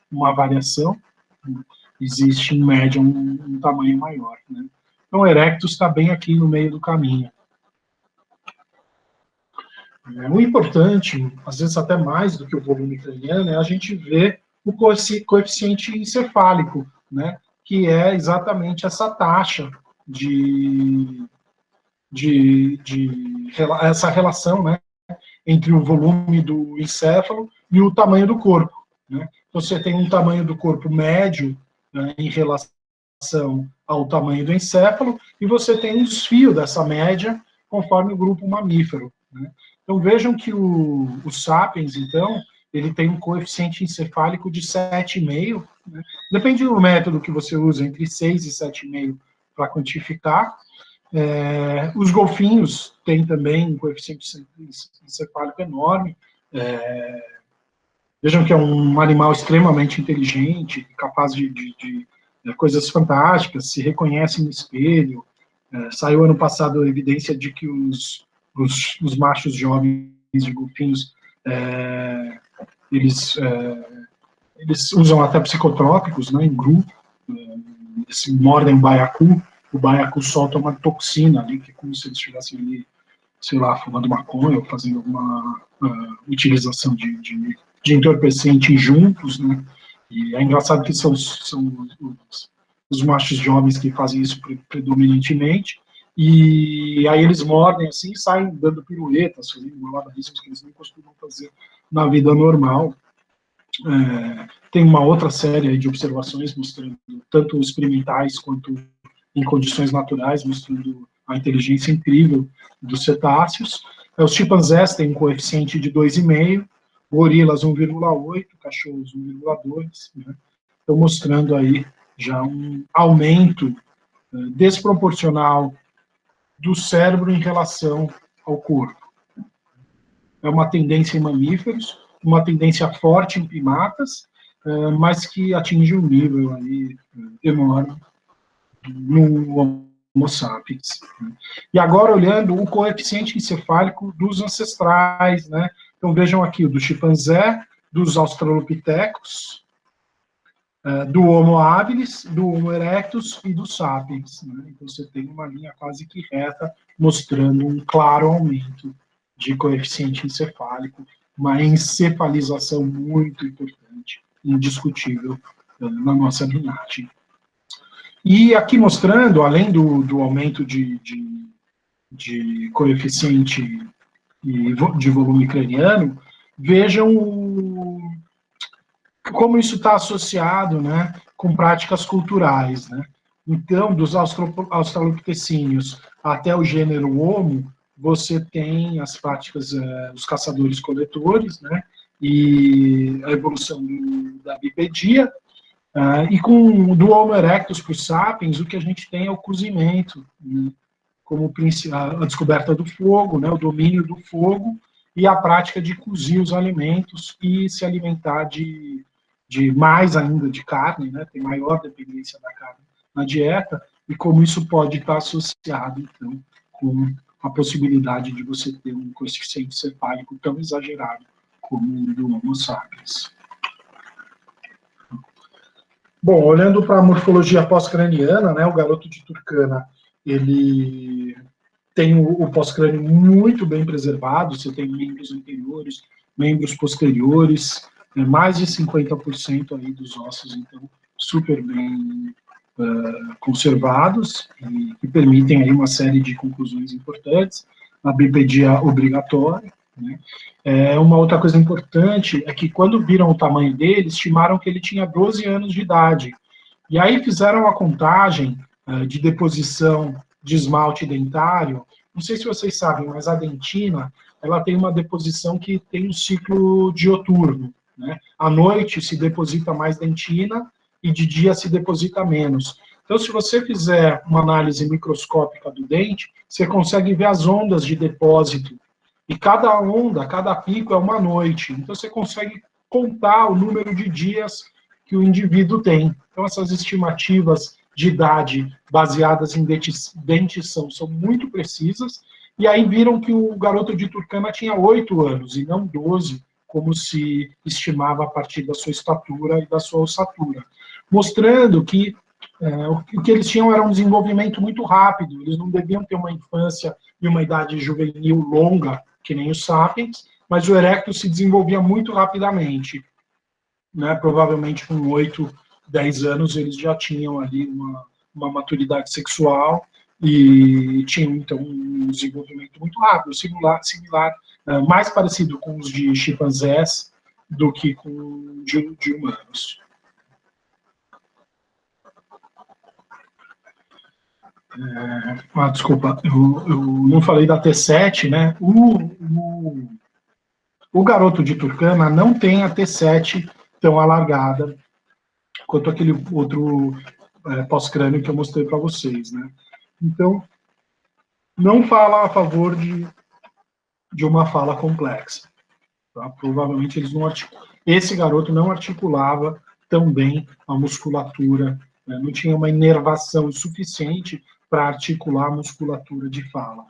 uma variação, né, existe em média um tamanho maior, né. Então o erectus está bem aqui no meio do caminho. O importante, às vezes até mais do que o volume craniano, é a gente ver o coeficiente encefálico né, que é exatamente essa taxa essa relação, né, entre o volume do encéfalo e o tamanho do corpo, né? Então, você tem um tamanho do corpo médio, né, em relação ao tamanho do encéfalo, e você tem um desvio dessa média conforme o grupo mamífero, né? Então, vejam que o Sapiens, então, ele tem um coeficiente encefálico de 7,5, né? Depende do método que você usa, entre 6 e 7,5 para quantificar. Os golfinhos têm também um coeficiente encefálico enorme. Vejam que é um animal extremamente inteligente, capaz de coisas fantásticas, se reconhece no espelho. Saiu ano passado a evidência de que os machos jovens de golfinhos, eles usam até psicotrópicos, né, em grupo. Eles mordem o baiacu solta uma toxina ali, que é como se eles estivessem ali, sei lá, fumando maconha ou fazendo alguma utilização de entorpecente juntos, né? E é engraçado que são os machos jovens que fazem isso predominantemente, e aí eles mordem assim e saem dando piruetas, fazendo malabarismos que eles não costumam fazer na vida normal. Tem uma outra série de observações mostrando tanto experimentais quanto em condições naturais, mostrando a inteligência incrível dos cetáceos. Os chimpanzés têm um coeficiente de 2,5, gorilas 1,8, cachorros 1,2, né? Estão mostrando aí já um aumento desproporcional do cérebro em relação ao corpo. É uma tendência em mamíferos, uma tendência forte em primatas, mas que atinge um nível aí enorme no Homo sapiens. E agora, olhando o coeficiente encefálico dos ancestrais, né? Então, vejam aqui o do chimpanzé, dos australopithecus, do Homo habilis, do Homo erectus e do sapiens, né? Então, você tem uma linha quase que reta, mostrando um claro aumento de coeficiente encefálico, uma encefalização muito importante, indiscutível, na nossa linhagem. E aqui mostrando, além do aumento de coeficiente de volume craniano, vejam como isso está associado, né, com práticas culturais, né? Então, dos australopitecíneos até o gênero Homo, você tem as práticas dos caçadores-coletores, né, e a evolução da bipedia. E do Homo erectus para os sapiens, o que a gente tem é o cozimento, né, como a descoberta do fogo, né, o domínio do fogo e a prática de cozir os alimentos e se alimentar de mais ainda de carne, né, tem maior dependência da carne na dieta, e como isso pode estar associado, então, com a possibilidade de você ter um coeficiente cefálico tão exagerado como o do Homo sapiens. Bom, olhando para a morfologia pós-craniana, né, o garoto de Turkana, ele tem o pós-crânio muito bem preservado, você tem membros anteriores, membros posteriores, mais de 50% aí dos ossos, então, super bem conservados, e que permitem aí uma série de conclusões importantes, a bipedia obrigatória, né? Uma outra coisa importante é que quando viram o tamanho dele, estimaram que ele tinha 12 anos de idade. E aí fizeram a contagem de deposição de esmalte dentário. Não sei se vocês sabem, mas a dentina, ela tem uma deposição que tem um ciclo dioturno, né? À noite se deposita mais dentina e de dia se deposita menos. Então, se você fizer uma análise microscópica do dente, você consegue ver as ondas de depósito. E cada onda, cada pico é uma noite. Então, você consegue contar o número de dias que o indivíduo tem. Então, essas estimativas de idade baseadas em dentição são muito precisas. E aí viram que o garoto de Turkana tinha 8 anos e não 12, como se estimava a partir da sua estatura e da sua ossatura. Mostrando que o que eles tinham era um desenvolvimento muito rápido. Eles não deviam ter uma infância e uma idade juvenil longa, que nem os sapiens, mas o erectus se desenvolvia muito rapidamente, né? Provavelmente com 8 10 anos eles já tinham ali uma maturidade sexual e tinham, então, um desenvolvimento muito rápido, similar, mais parecido com os de chimpanzés do que com de humanos. Desculpa, eu não falei da T7, né? O garoto de Turkana não tem a T7 tão alargada quanto aquele outro pós-crânio que eu mostrei para vocês, né? Então, não fala a favor de uma fala complexa. Tá? Provavelmente eles não articulam. Esse garoto não articulava tão bem a musculatura, né? Não tinha uma inervação suficiente para articular a musculatura de fala.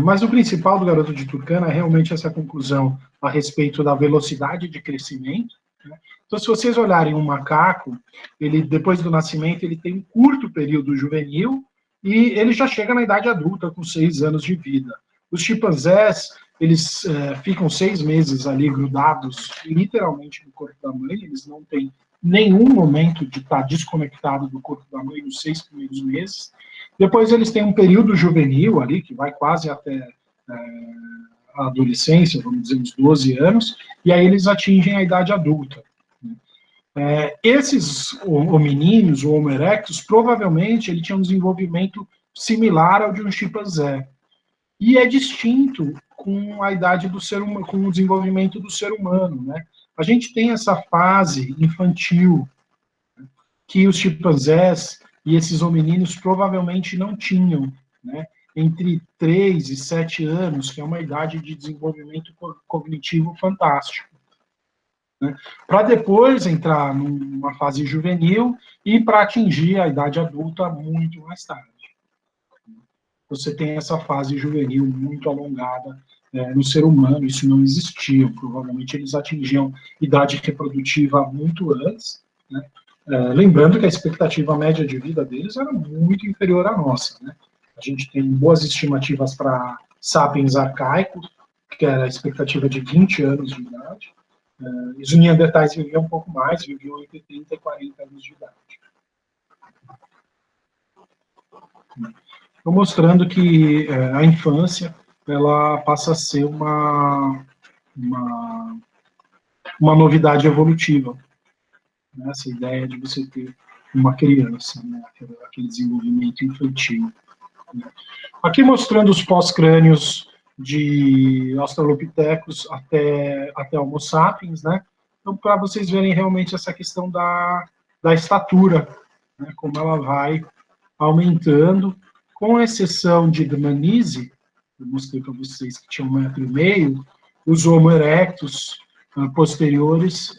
Mas o principal do garoto de Turkana é realmente essa conclusão a respeito da velocidade de crescimento, né? Então, se vocês olharem um macaco, ele, depois do nascimento, ele tem um curto período juvenil e ele já chega na idade adulta com 6 anos de vida. Os chimpanzés, eles ficam 6 meses ali grudados literalmente no corpo da mãe, eles não têm nenhum momento de estar desconectado do corpo da mãe nos 6 primeiros meses. Depois eles têm um período juvenil ali, que vai quase até a adolescência, vamos dizer, uns 12 anos, e aí eles atingem a idade adulta. Esses hominíneos, ou Homo erectus, provavelmente ele tinha um desenvolvimento similar ao de um chimpanzé. E é distinto com a idade do ser humano, com o desenvolvimento do ser humano, né? A gente tem essa fase infantil que os chimpanzés e esses hominíneos provavelmente não tinham, né? Entre 3 e 7 anos, que é uma idade de desenvolvimento cognitivo fantástico, né? Para depois entrar numa fase juvenil e para atingir a idade adulta muito mais tarde. Você tem essa fase juvenil muito alongada no ser humano, isso não existia, provavelmente eles atingiam idade reprodutiva muito antes, né? Lembrando que a expectativa média de vida deles era muito inferior à nossa, né? A gente tem boas estimativas para sapiens arcaicos, que era a expectativa de 20 anos de idade, e os neandertais viviam um pouco mais, viviam entre 30 e 40 anos de idade. Estou mostrando que a infância ela passa a ser uma novidade evolutiva. Essa ideia de você ter uma criança, né? Aquele desenvolvimento infantil. Né? Aqui mostrando os pós-crânios de Australopithecus até Homo sapiens, né? Então, para vocês verem realmente essa questão da estatura, né? Como ela vai aumentando, com exceção de Dmanise, eu mostrei para vocês que tinha 1,5 metro, os Homo erectus posteriores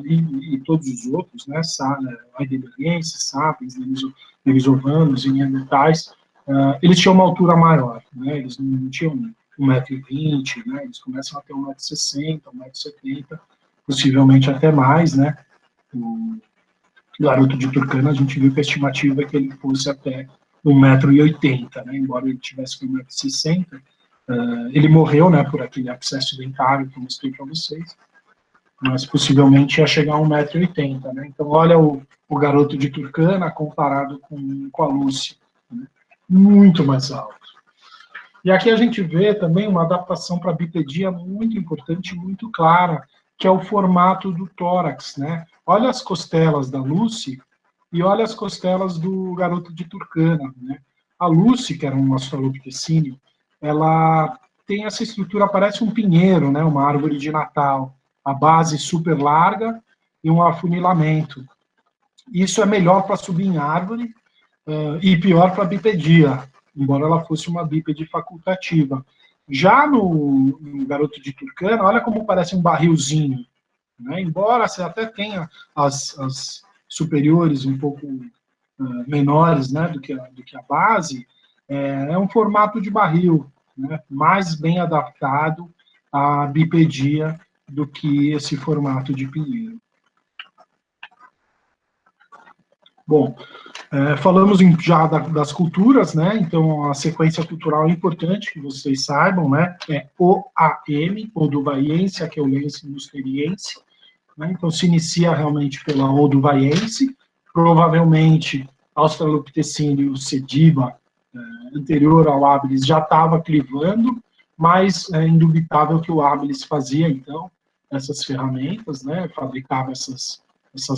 e todos os outros, né, heidelbergenses, sapiens, denisovanos e neandertais, eles tinham uma altura maior, né, eles não tinham 1,20 m, né, eles começam a ter 1,60 m, 1,70 m, possivelmente até mais, né. O garoto de Turkana, a gente viu que a estimativa é que ele fosse até 1,80 m, né, embora ele tivesse com 1,60 m, ele morreu, né, por aquele abscesso dentário que eu mostrei para vocês, mas possivelmente ia chegar a 1,80 m, né? Então, olha o garoto de Turkana comparado com a Lucy, né? Muito mais alto. E aqui a gente vê também uma adaptação para a bipedia muito importante, muito clara, que é o formato do tórax, né? Olha as costelas da Lucy e olha as costelas do garoto de Turkana, né? A Lucy, que era um australopithecíneo, ela tem essa estrutura, parece um pinheiro, né? Uma árvore de Natal. A base super larga e um afunilamento. Isso é melhor para subir em árvore e pior para bipedia, embora ela fosse uma bípede facultativa. Já no garoto de Turkana, olha como parece um barrilzinho, né? Embora você até tenha as superiores um pouco menores, né, do que a base, é um formato de barril, né, mais bem adaptado à bipedia do que esse formato de pinheiro. Bom, Falamos já das culturas, né? Então, a sequência cultural é importante que vocês saibam, né? É OAM, Olduvaiense, Aqueulense e Musteriense. Né? Então, se inicia realmente pela Olduvaiense, provavelmente Australopithecine sediba, anterior ao habilis, já estava clivando, mas é indubitável que o habilis fazia, então, essas ferramentas, né? Fabricava essas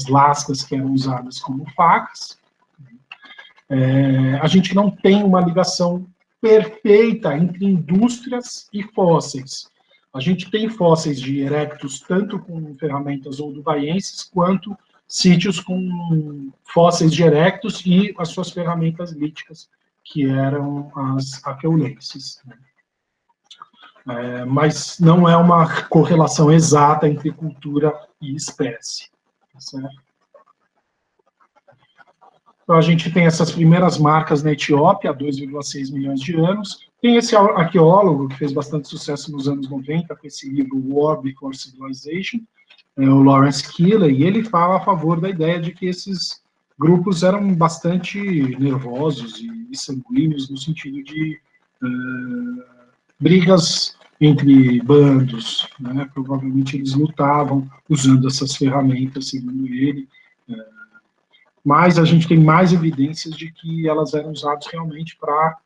lascas que eram usadas como facas. A gente não tem uma ligação perfeita entre indústrias e fósseis. A gente tem fósseis de erectus tanto com ferramentas olduvaienses quanto sítios com fósseis de erectus e as suas ferramentas líticas, que eram as aqueulenses. Mas não é uma correlação exata entre cultura e espécie. Tá certo? Então, a gente tem essas primeiras marcas na Etiópia, há 2,6 milhões de anos. Tem esse arqueólogo que fez bastante sucesso nos anos 90, com esse livro War Before Civilization, o Lawrence Keeley, e ele fala a favor da ideia de que esses grupos eram bastante nervosos e sanguíneos, no sentido de brigas entre bandos, né? Provavelmente eles lutavam usando essas ferramentas, segundo ele, mas a gente tem mais evidências de que elas eram usadas realmente para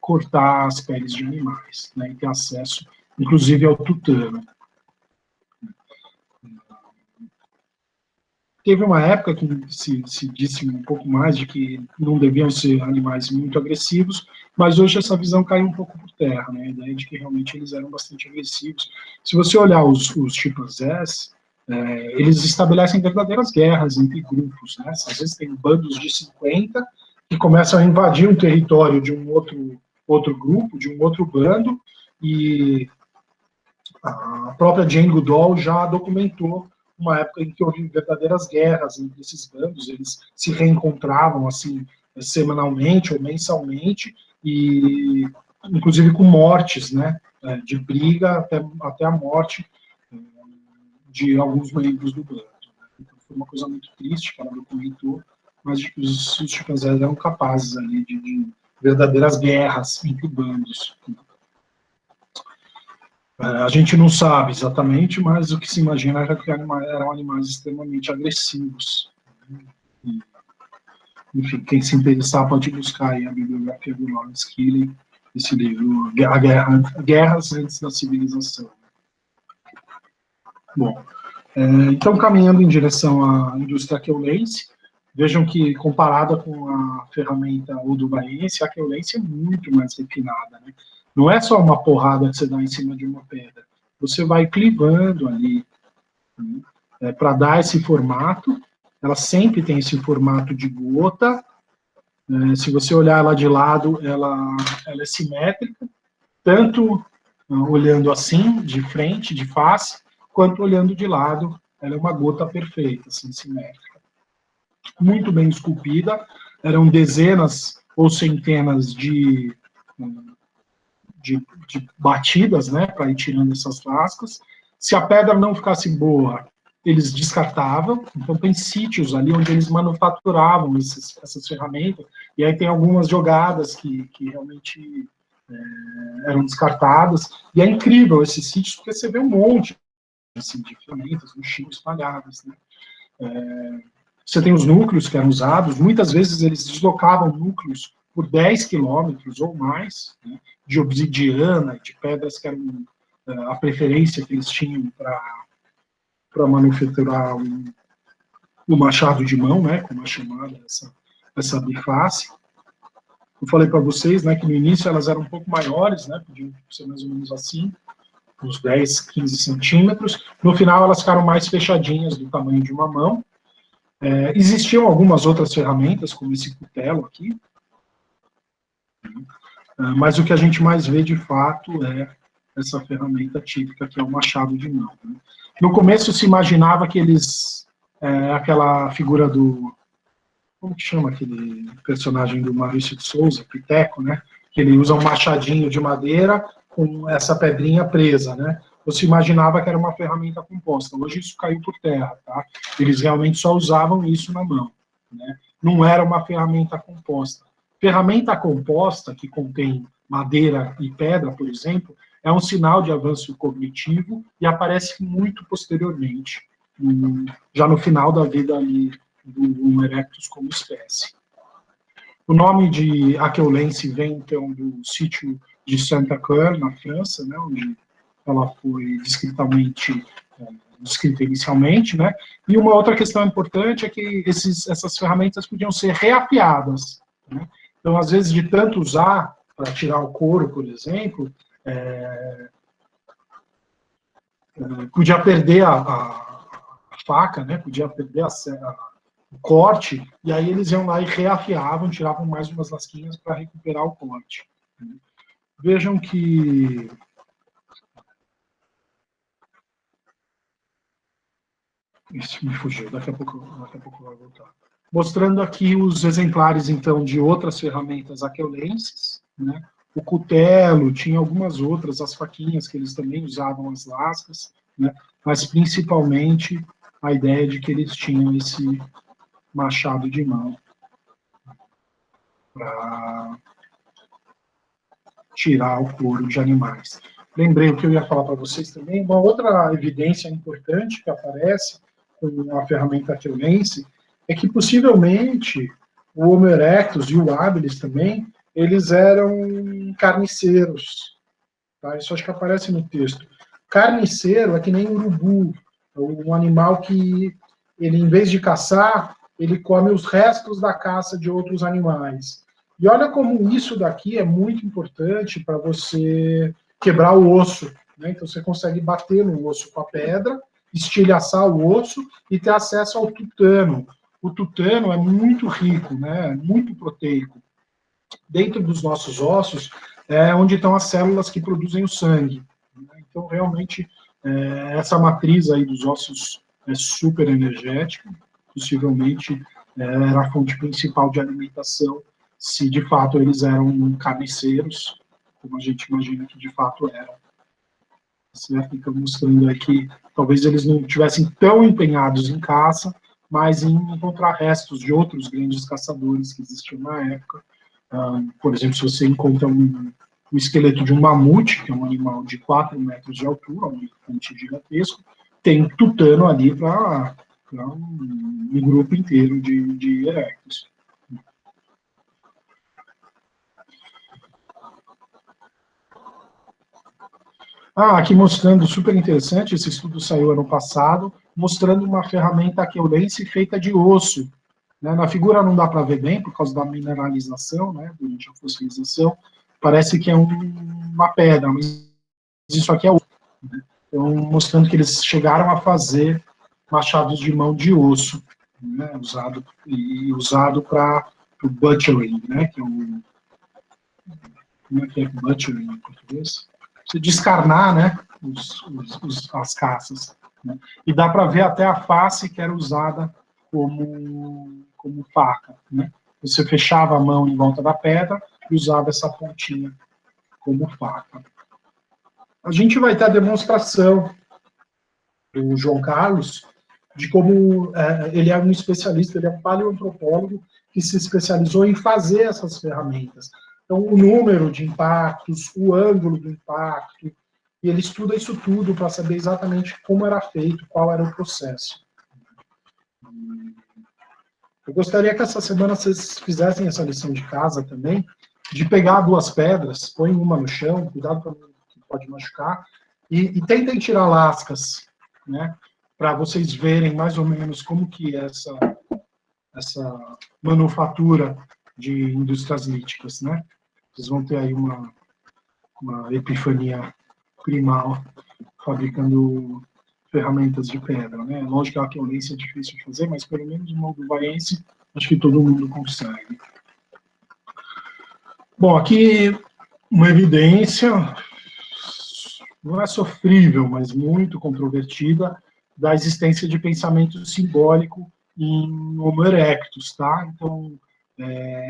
cortar as peles de animais, né, e ter acesso, inclusive, ao tutano. Teve uma época que se disse um pouco mais de que não deviam ser animais muito agressivos, mas hoje essa visão caiu um pouco por terra, né, a ideia de que realmente eles eram bastante agressivos. Se você olhar os chimpanzés, eles estabelecem verdadeiras guerras entre grupos, né? Às vezes tem bandos de 50 que começam a invadir um território de um outro grupo, de um outro bando, e a própria Jane Goodall já documentou uma época em que houve verdadeiras guerras entre esses bandos, eles se reencontravam assim semanalmente ou mensalmente, e inclusive com mortes, né? De briga até a morte de alguns membros do bando. Então, foi uma coisa muito triste que ela documentou, mas de que os chimpanzés eram capazes ali de verdadeiras guerras entre bandos. A gente não sabe exatamente, mas o que se imagina era que eram animais extremamente agressivos. Enfim, quem se interessar pode buscar aí a bibliografia do Lawrence Keeley, esse livro, Guerras Antes da Civilização. Bom, então, caminhando em direção à indústria aqueulense, vejam que, comparada com a ferramenta olduvaiense, a aqueulense é muito mais refinada, né? Não é só uma porrada que você dá em cima de uma pedra, você vai clivando ali, né, para dar esse formato. Ela sempre tem esse formato de gota, se você olhar ela de lado, ela é simétrica, tanto olhando assim, de frente, de face, quanto olhando de lado, ela é uma gota perfeita, assim, simétrica. Muito bem esculpida, eram dezenas ou centenas de batidas, né, para ir tirando essas lascas. Se a pedra não ficasse boa, eles descartavam. Então, tem sítios ali onde eles manufaturavam essas ferramentas, e aí tem algumas jogadas que realmente eram descartadas, e é incrível esses sítios, porque você vê um monte assim, de ferramentas, no chão espalhadas, né? Você tem os núcleos que eram usados, muitas vezes eles deslocavam núcleos por 10 quilômetros ou mais, né, de obsidiana, de pedras que eram a preferência que eles tinham para manufaturar o machado de mão, né, como é chamada essa biface. Eu falei para vocês, né, que no início elas eram um pouco maiores, né, podiam ser mais ou menos assim, uns 10, 15 centímetros. No final elas ficaram mais fechadinhas, do tamanho de uma mão. Existiam algumas outras ferramentas, como esse cutelo aqui, mas o que a gente mais vê de fato é essa ferramenta típica, que é o machado de mão, né? No começo se imaginava que eles, aquela figura do, como que chama aquele personagem do Maurício de Souza, Piteco, né? Que ele usa um machadinho de madeira com essa pedrinha presa, né? Você imaginava que era uma ferramenta composta. Hoje isso caiu por terra, tá? Eles realmente só usavam isso na mão, né? não era uma ferramenta composta. Ferramenta composta, que contém madeira e pedra, por exemplo, é um sinal de avanço cognitivo e aparece muito posteriormente, já no final da vida ali do Homo erectus como espécie. O nome de Aqueulense vem, então, do sítio de Sainte-Claire, na França, né, onde ela foi descrita inicialmente, né? E uma outra questão importante é que essas ferramentas podiam ser reafiadas, né? Então, às vezes, de tanto usar para tirar o couro, por exemplo, podia perder a faca, né? Podia perder o corte, e aí eles iam lá e reafiavam, tiravam mais umas lasquinhas para recuperar o corte. Vejam que isso me fugiu, daqui a pouco vai voltar. Mostrando aqui os exemplares, então, de outras ferramentas aqueulenses, né? O cutelo, tinha algumas outras, as faquinhas, que eles também usavam as lascas, né? Mas principalmente a ideia de que eles tinham esse machado de mão para tirar o couro de animais. Lembrei o que eu ia falar para vocês também, uma outra evidência importante que aparece com a ferramenta aqueulense é que possivelmente o Homo erectus e o habilis também, eles eram carniceiros. Tá? Isso acho que aparece no texto. Carniceiro é que nem urubu, um animal que, ele, em vez de caçar, ele come os restos da caça de outros animais. E olha como isso daqui é muito importante para você quebrar o osso, né? Então você consegue bater no osso com a pedra, estilhaçar o osso e ter acesso ao tutano. O tutano é muito rico, né? Muito proteico. Dentro dos nossos ossos é onde estão as células que produzem o sangue. Então, realmente, essa matriz aí dos ossos é super energética, possivelmente era a fonte principal de alimentação, se de fato eles eram carniceiros, como a gente imagina que de fato eram. Certo? Então, mostrando aqui, talvez eles não estivessem tão empenhados em caça, mas em encontrar restos de outros grandes caçadores que existiam na época. Por exemplo, se você encontra o esqueleto de um mamute, que é um animal de 4 metros de altura, um elefante gigantesco, tem tutano ali para um grupo inteiro de erectus. Aqui mostrando, super interessante, esse estudo saiu ano passado, mostrando uma ferramenta aqueulense feita de osso. Né? Na figura não dá para ver bem, por causa da mineralização, né, durante a fossilização, parece que é uma pedra, mas isso aqui é osso. Né? Então, mostrando que eles chegaram a fazer machados de mão de osso, né, usado para o butchering, né, que é o... Como é que é butchering em português? Você descarnar, né, as caças. Né? E dá para ver até a face que era usada como faca. Né? Você fechava a mão em volta da pedra e usava essa pontinha como faca. A gente vai ter a demonstração do João Carlos de como ele é um especialista, ele é um paleoantropólogo que se especializou em fazer essas ferramentas. Então, o número de impactos, o ângulo do impacto, e ele estuda isso tudo para saber exatamente como era feito, qual era o processo. Eu gostaria que essa semana vocês fizessem essa lição de casa também, de pegar 2 pedras, põe uma no chão, cuidado para não pode machucar, e tentem tirar lascas, né, para vocês verem mais ou menos como que é essa manufatura de indústrias líticas, né? Vocês vão ter aí uma epifania primal fabricando ferramentas de pedra, né? Lógico que a aqueulense é difícil de fazer, mas pelo menos o molduvaense acho que todo mundo consegue. Bom, aqui uma evidência, não é sofrível, mas muito controvertida, da existência de pensamento simbólico em Homo erectus, tá? Então,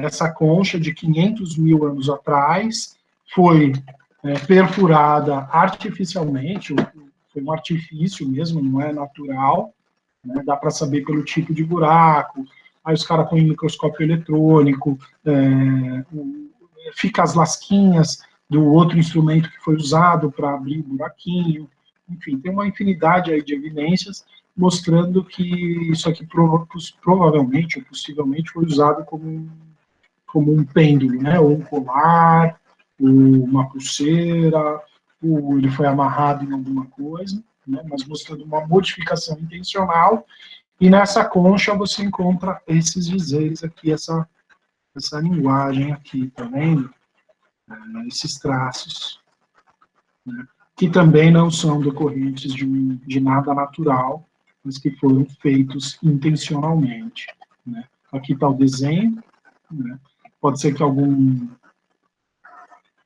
essa concha de 500 mil anos atrás foi perfurada artificialmente, foi um artifício mesmo, não é natural, né? Dá para saber pelo tipo de buraco. aí os caras põem microscópio eletrônico, fica as lasquinhas do outro instrumento que foi usado para abrir o buraquinho, enfim, tem uma infinidade aí de evidências mostrando que isso aqui provavelmente ou possivelmente foi usado como um pêndulo, né, ou um colar, ou uma pulseira, ou ele foi amarrado em alguma coisa, né, mas mostrando uma modificação intencional, e nessa concha você encontra esses dizeres aqui, essa linguagem aqui, tá vendo? Esses traços, né, que também não são decorrentes de nada natural, mas que foram feitos intencionalmente, né. Aqui está o desenho, né. Pode ser que alguns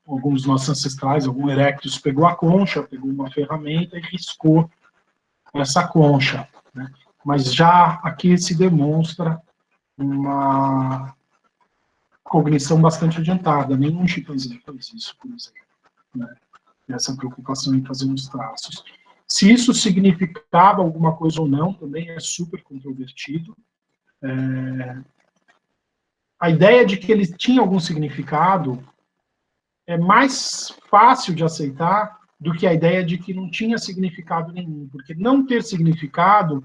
dos nossos ancestrais, algum erectus, pegou a concha, pegou uma ferramenta e riscou essa concha, né. Mas já aqui se demonstra uma cognição bastante adiantada. Nenhum chimpanzé faz isso, por exemplo, né? Essa preocupação em fazer uns traços. Se isso significava alguma coisa ou não, também é super controvertido. A ideia de que ele tinha algum significado é mais fácil de aceitar do que a ideia de que não tinha significado nenhum, porque não ter significado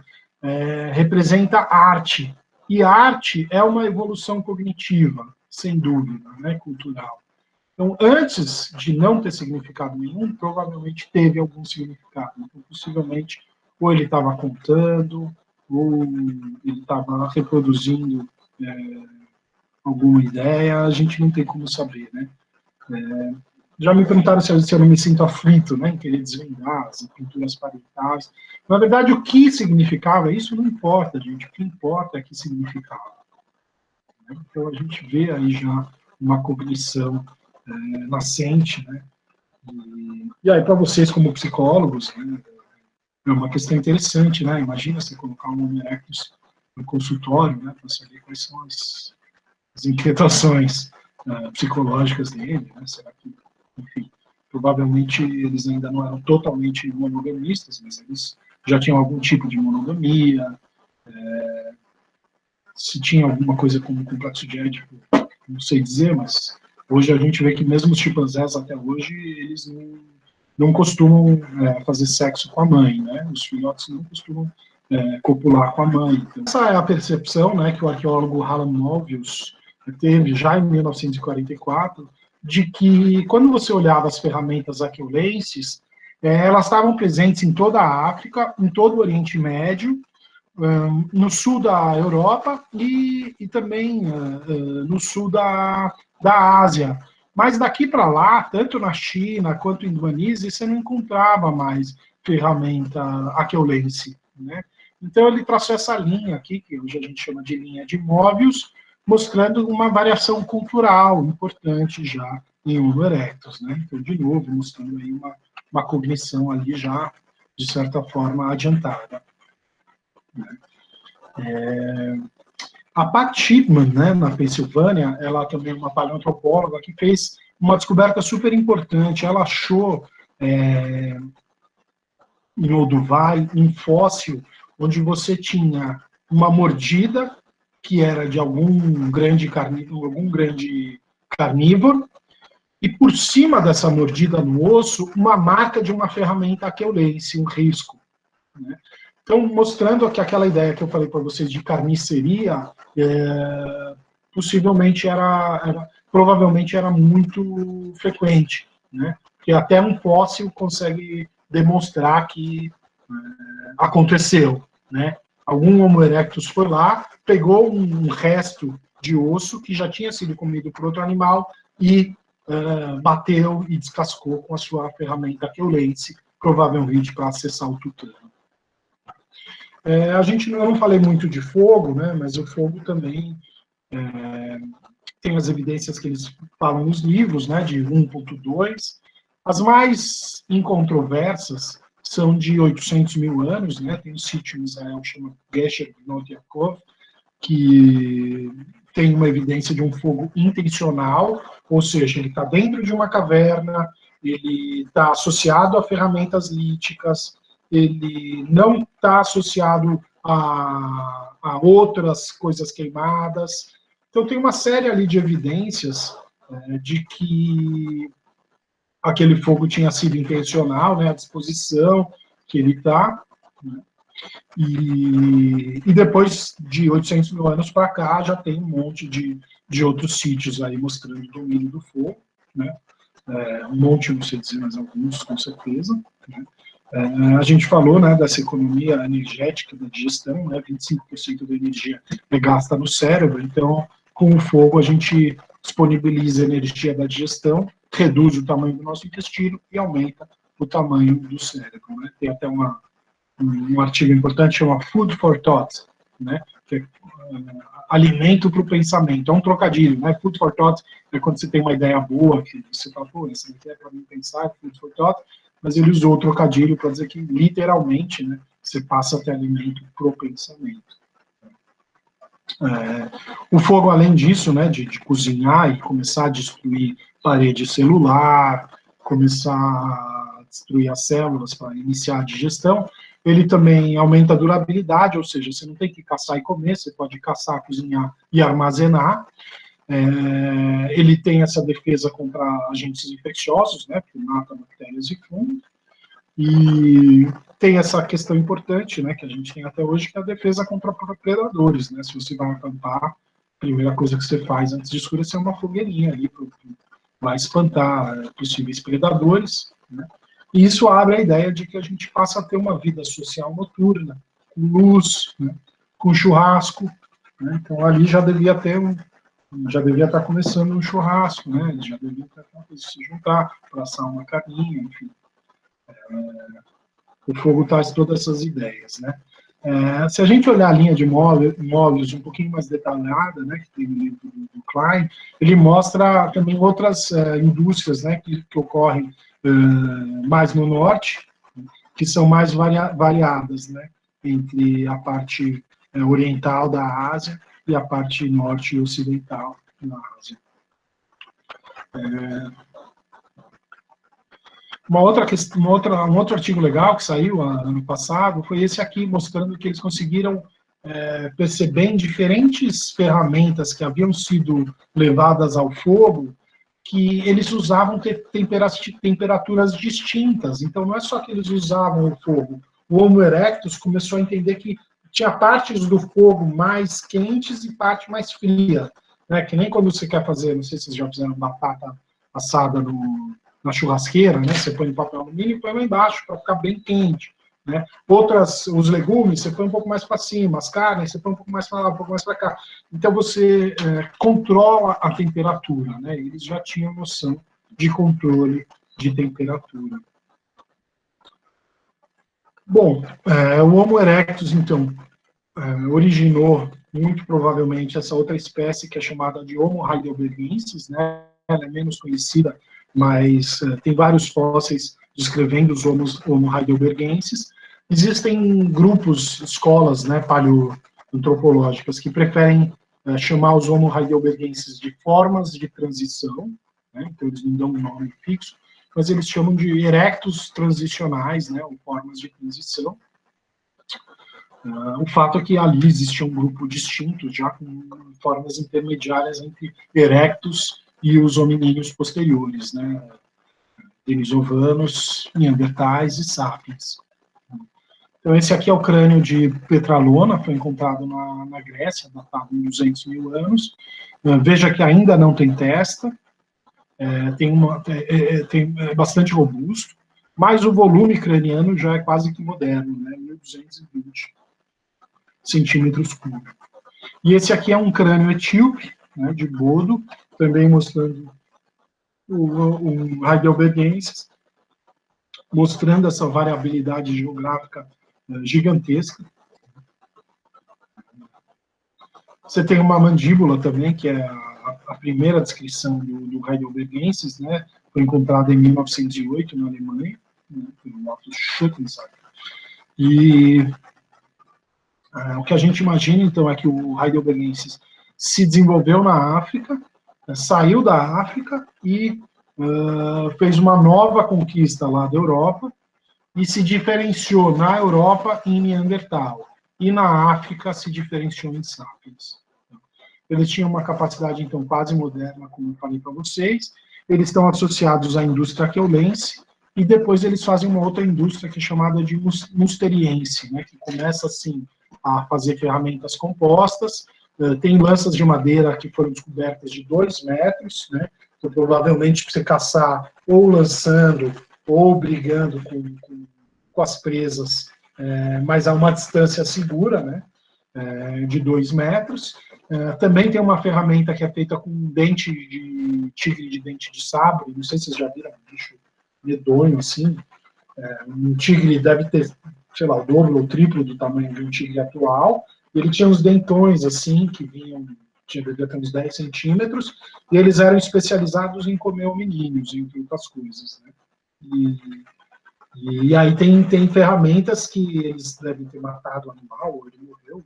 representa arte, e arte é uma evolução cognitiva, sem dúvida, né, cultural. Então, antes de não ter significado nenhum, provavelmente teve algum significado. Então, possivelmente, ou ele estava contando, ou ele estava reproduzindo alguma ideia, a gente não tem como saber, né? Já me perguntaram se eu não me sinto aflito, né, em querer desvendar as pinturas parietais. Na verdade, o que significava, isso não importa, gente. O que importa é que significava. Então, a gente vê aí já uma cognição nascente, né? E aí, para vocês, como psicólogos, né, é uma questão interessante, né? Imagina você colocar um Homo erectus no consultório, né, para saber quais são as inquietações psicológicas dele, né? Será que, enfim, provavelmente eles ainda não eram totalmente monogamistas, mas eles já tinham algum tipo de monogamia, se tinha alguma coisa como complexo de Édipo, não sei dizer, mas hoje a gente vê que mesmo os chimpanzés, até hoje, eles não costumam fazer sexo com a mãe, né? Os filhotes não costumam copular com a mãe. Então, essa é a percepção, né, que o arqueólogo Harlan Mobius teve já em 1944, de que quando você olhava as ferramentas aqueulenses, elas estavam presentes em toda a África, em todo o Oriente Médio, no sul da Europa e também no sul da Ásia. Mas daqui para lá, tanto na China quanto em Indonésia, você não encontrava mais ferramenta aqueulense, né? Então ele traçou essa linha aqui, que hoje a gente chama de linha de Mobius, mostrando uma variação cultural importante já em Homo erectus, né? Então, de novo, mostrando aí uma cognição ali já, de certa forma, adiantada. A Pat Chipman, né, na Pensilvânia, ela também é uma paleoantropóloga que fez uma descoberta super importante. Ela achou em Olduvai um fóssil onde você tinha uma mordida que era de algum grande carnívoro, e por cima dessa mordida no osso, uma marca de uma ferramenta aqueulense, um risco, né? Então, mostrando que aquela ideia que eu falei para vocês de carniceria, provavelmente era muito frequente, né? Porque até um fóssil consegue demonstrar que aconteceu, né? Algum Homo erectus foi lá, pegou um resto de osso que já tinha sido comido por outro animal e bateu e descascou com a sua ferramenta aqueulense, provavelmente para acessar o tutano. Eu não falei muito de fogo, né, mas o fogo também tem as evidências que eles falam nos livros, né, de 1.2. As mais incontroversas são de 800 mil anos, né, tem um sítio em Israel que chama Gesher Bnot Yaakov, que tem uma evidência de um fogo intencional, ou seja, ele está dentro de uma caverna, ele está associado a ferramentas líticas, ele não está associado a outras coisas queimadas. Então, tem uma série ali de evidências de que aquele fogo tinha sido intencional, né, a disposição que ele está, né, e depois de 800 mil anos para cá, já tem um monte de outros sítios aí mostrando o domínio do fogo, né, um monte, não sei dizer, mas alguns, com certeza, né. A gente falou, né, dessa economia energética da digestão, né, 25% da energia é gasta no cérebro, então, com o fogo a gente disponibiliza a energia da digestão, reduz o tamanho do nosso intestino e aumenta o tamanho do cérebro, né. Tem até um artigo importante chama Food for Thought, né, que é alimento para o pensamento, é um trocadilho, né, Food for Thought é quando você tem uma ideia boa, que você fala, pô, essa ideia é para mim pensar, Food for Thought, mas ele usou o trocadilho para dizer que, literalmente, né, você passa a ter alimento pro pensamento. O fogo, além disso, né, de cozinhar e começar a destruir parede celular, começar a destruir as células para iniciar a digestão, ele também aumenta a durabilidade, ou seja, você não tem que caçar e comer, você pode caçar, cozinhar e armazenar. Ele tem essa defesa contra agentes infecciosos, né, que mata bactérias e fungos, e tem essa questão importante, né, que a gente tem até hoje, que é a defesa contra predadores, né, se você vai acampar, a primeira coisa que você faz antes de escurecer é uma fogueirinha ali, vai espantar possíveis predadores, né, e isso abre a ideia de que a gente passa a ter uma vida social noturna, com luz, né, com churrasco, né, então ali já devia estar começando um churrasco, né? Já devia estar se juntar para assar uma carninha, enfim. O fogo traz todas essas ideias, né? Se a gente olhar a linha de móveis um pouquinho mais detalhada, né, que tem no livro do Klein, ele mostra também outras indústrias, né, que ocorrem mais no norte, que são mais variadas, né, entre a parte oriental da Ásia e a parte norte e ocidental da Ásia. Um outro artigo legal que saiu ano passado foi esse aqui, mostrando que eles conseguiram perceber em diferentes ferramentas que haviam sido levadas ao fogo, que eles usavam temperaturas distintas. Então, não é só que eles usavam o fogo. O Homo erectus começou a entender que tinha partes do fogo mais quentes e parte mais fria, né? Que nem quando você quer fazer, não sei se vocês já fizeram batata assada na churrasqueira, né? Você põe papel alumínio e põe lá embaixo para ficar bem quente, né? Os legumes, você põe um pouco mais para cima, as carnes, você põe um pouco mais para lá, um pouco mais para cá. Então, você controla a temperatura, né? Eles já tinham noção de controle de temperatura. Bom, o Homo erectus, então, originou, muito provavelmente, essa outra espécie que é chamada de Homo heidelbergensis, né? Ela é menos conhecida, mas tem vários fósseis descrevendo os Homo heidelbergensis. Existem grupos, escolas, né, paleoantropológicas que preferem chamar os Homo heidelbergensis de formas de transição, né? Então eles não dão um nome fixo, mas eles chamam de erectus transicionais, né, ou formas de transição. O fato é que ali existia um grupo distinto, já com formas intermediárias entre erectus e os hominíneos posteriores, né, denisovanos, neandertais e sapiens. Então, esse aqui é o crânio de Petralona, foi encontrado na Grécia, datado em 200 mil anos. Veja que ainda não tem testa, é bastante robusto, mas o volume craniano já é quase que moderno, né, 1220 centímetros cúbicos. E esse aqui é um crânio etíope, né, de Bodo, também mostrando o heidelbergensis, mostrando essa variabilidade geográfica gigantesca. Você tem uma mandíbula também, que é a primeira descrição do heidelbergensis, né, foi encontrada em 1908 na Alemanha, né, pelo Otto Schüttensack. E o que a gente imagina, então, é que o heidelbergensis se desenvolveu na África, saiu da África e fez uma nova conquista lá da Europa e se diferenciou na Europa em Neandertal. e na África se diferenciou em sapiens. Eles tinham uma capacidade, então, quase moderna, como eu falei para vocês. Eles estão associados à indústria aqueulense, e depois eles fazem uma outra indústria que é chamada de musteriense, né, que começa, assim, a fazer ferramentas compostas. Tem lanças de madeira que foram descobertas de 2 metros, né, então, provavelmente, para você caçar ou lançando ou brigando com as presas, mas a uma distância segura, né, de 2 metros. Também tem uma ferramenta que é feita com dente de tigre de dente de sabre, não sei se vocês já viram, um bicho medonho assim. Um tigre deve ter, sei lá, o dobro ou o triplo do tamanho de um tigre atual. Ele tinha uns dentões assim, que vinham, devia ter uns 10 centímetros, e eles eram especializados em comer hominídeos, entre outras coisas, né? E aí tem ferramentas que eles devem ter matado o animal, ou ele morreu,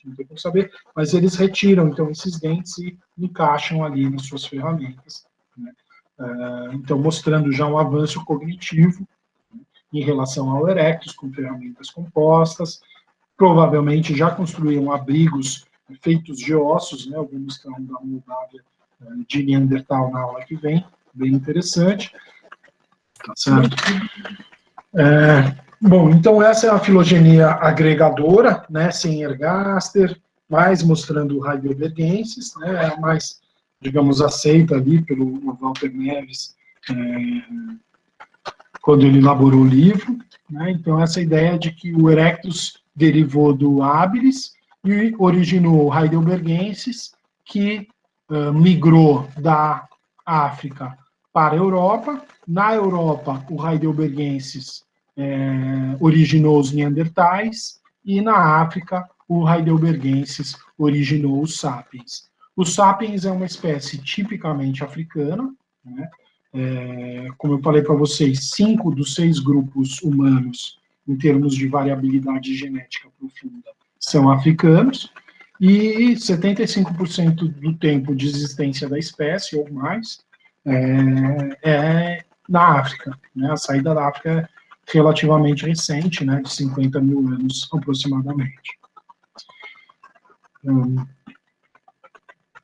não tem como saber, mas eles retiram, então, esses dentes e encaixam ali nas suas ferramentas, né? Então, mostrando já um avanço cognitivo, né, em relação ao Erectus, com ferramentas compostas. Provavelmente já construíam abrigos feitos de ossos, né? Alguns estão da Moldávia, de Neandertal na aula que vem, bem interessante. Tá certo? Bom, então essa é a filogenia agregadora, né, sem ergaster, mais mostrando o heidelbergensis, né, a mais, digamos, aceita ali pelo Walter Neves, quando ele elaborou o livro, né. Então essa ideia de que o Erectus derivou do habilis e originou o heidelbergensis, que migrou da África para a Europa. Na Europa, o heidelbergensis originou os neandertais, e na África, o heidelbergensis originou os sapiens. Os sapiens é uma espécie tipicamente africana, né? Como eu falei para vocês, 5 dos 6 grupos humanos, em termos de variabilidade genética profunda, são africanos, e 75% do tempo de existência da espécie, ou mais, na África, né? A saída da África é relativamente recente, né, de 50 mil anos aproximadamente.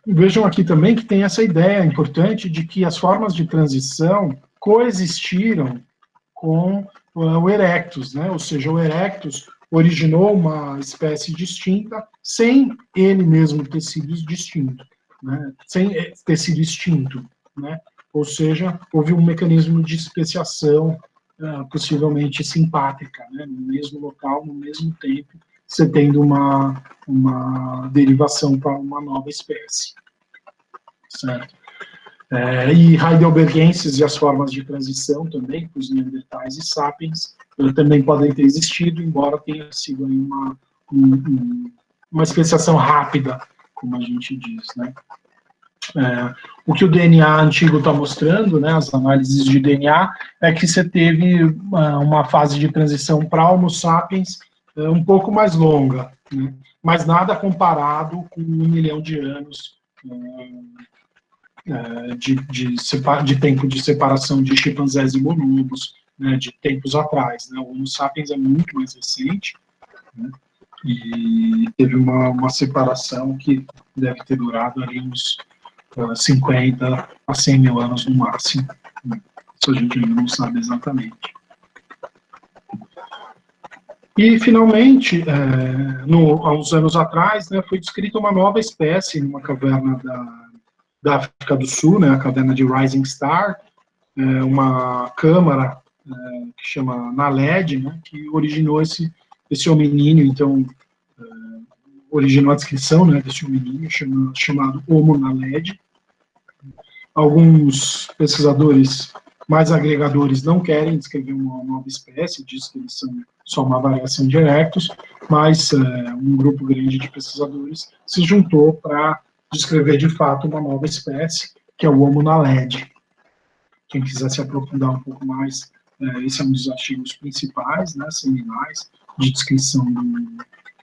Vejam aqui também que tem essa ideia importante de que as formas de transição coexistiram com o Erectus, né? Ou seja, o Erectus originou uma espécie distinta sem ele mesmo ter sido distinto, né? Sem ter sido extinto, né? Ou seja, houve um mecanismo de especiação possivelmente simpática, né? No mesmo local, no mesmo tempo, você tendo uma derivação para uma nova espécie, certo? E heidelbergensis e as formas de transição também, os neandertais e sapiens, também podem ter existido, embora tenha sido aí uma especiação rápida, como a gente diz, né? O que o DNA antigo está mostrando, né, as análises de DNA, é que você teve uma fase de transição para Homo sapiens um pouco mais longa, né, mas nada comparado com 1 milhão de anos de tempo de separação de chimpanzés e bonobos, né, de tempos atrás, né. O Homo sapiens é muito mais recente, né, e teve uma separação que deve ter durado ali uns 50 a 100 mil anos no máximo. Isso a gente ainda não sabe exatamente. E, finalmente, há uns anos atrás, né, foi descrita uma nova espécie numa caverna da África do Sul, né, a caverna de Rising Star, uma câmara que chama Naled, né, que originou esse hominídeo. Então, originou a descrição, né, desse hominídeo chamado Homo naledi. Alguns pesquisadores mais agregadores não querem descrever uma nova espécie, diz que eles são só uma variação de Erectus, mas um grupo grande de pesquisadores se juntou para descrever de fato uma nova espécie, que é o Homo naledi. Quem quiser se aprofundar um pouco mais, esse é um dos artigos principais, né, seminais, de descrição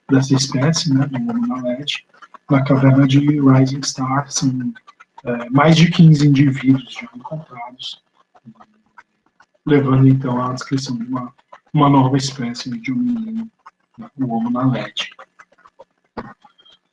dessa espécie, né, do Homo naledi, na caverna de Rising Star. São mais de 15 indivíduos já encontrados, levando então à descrição de uma nova espécie de hominídeo, o Homo naledi.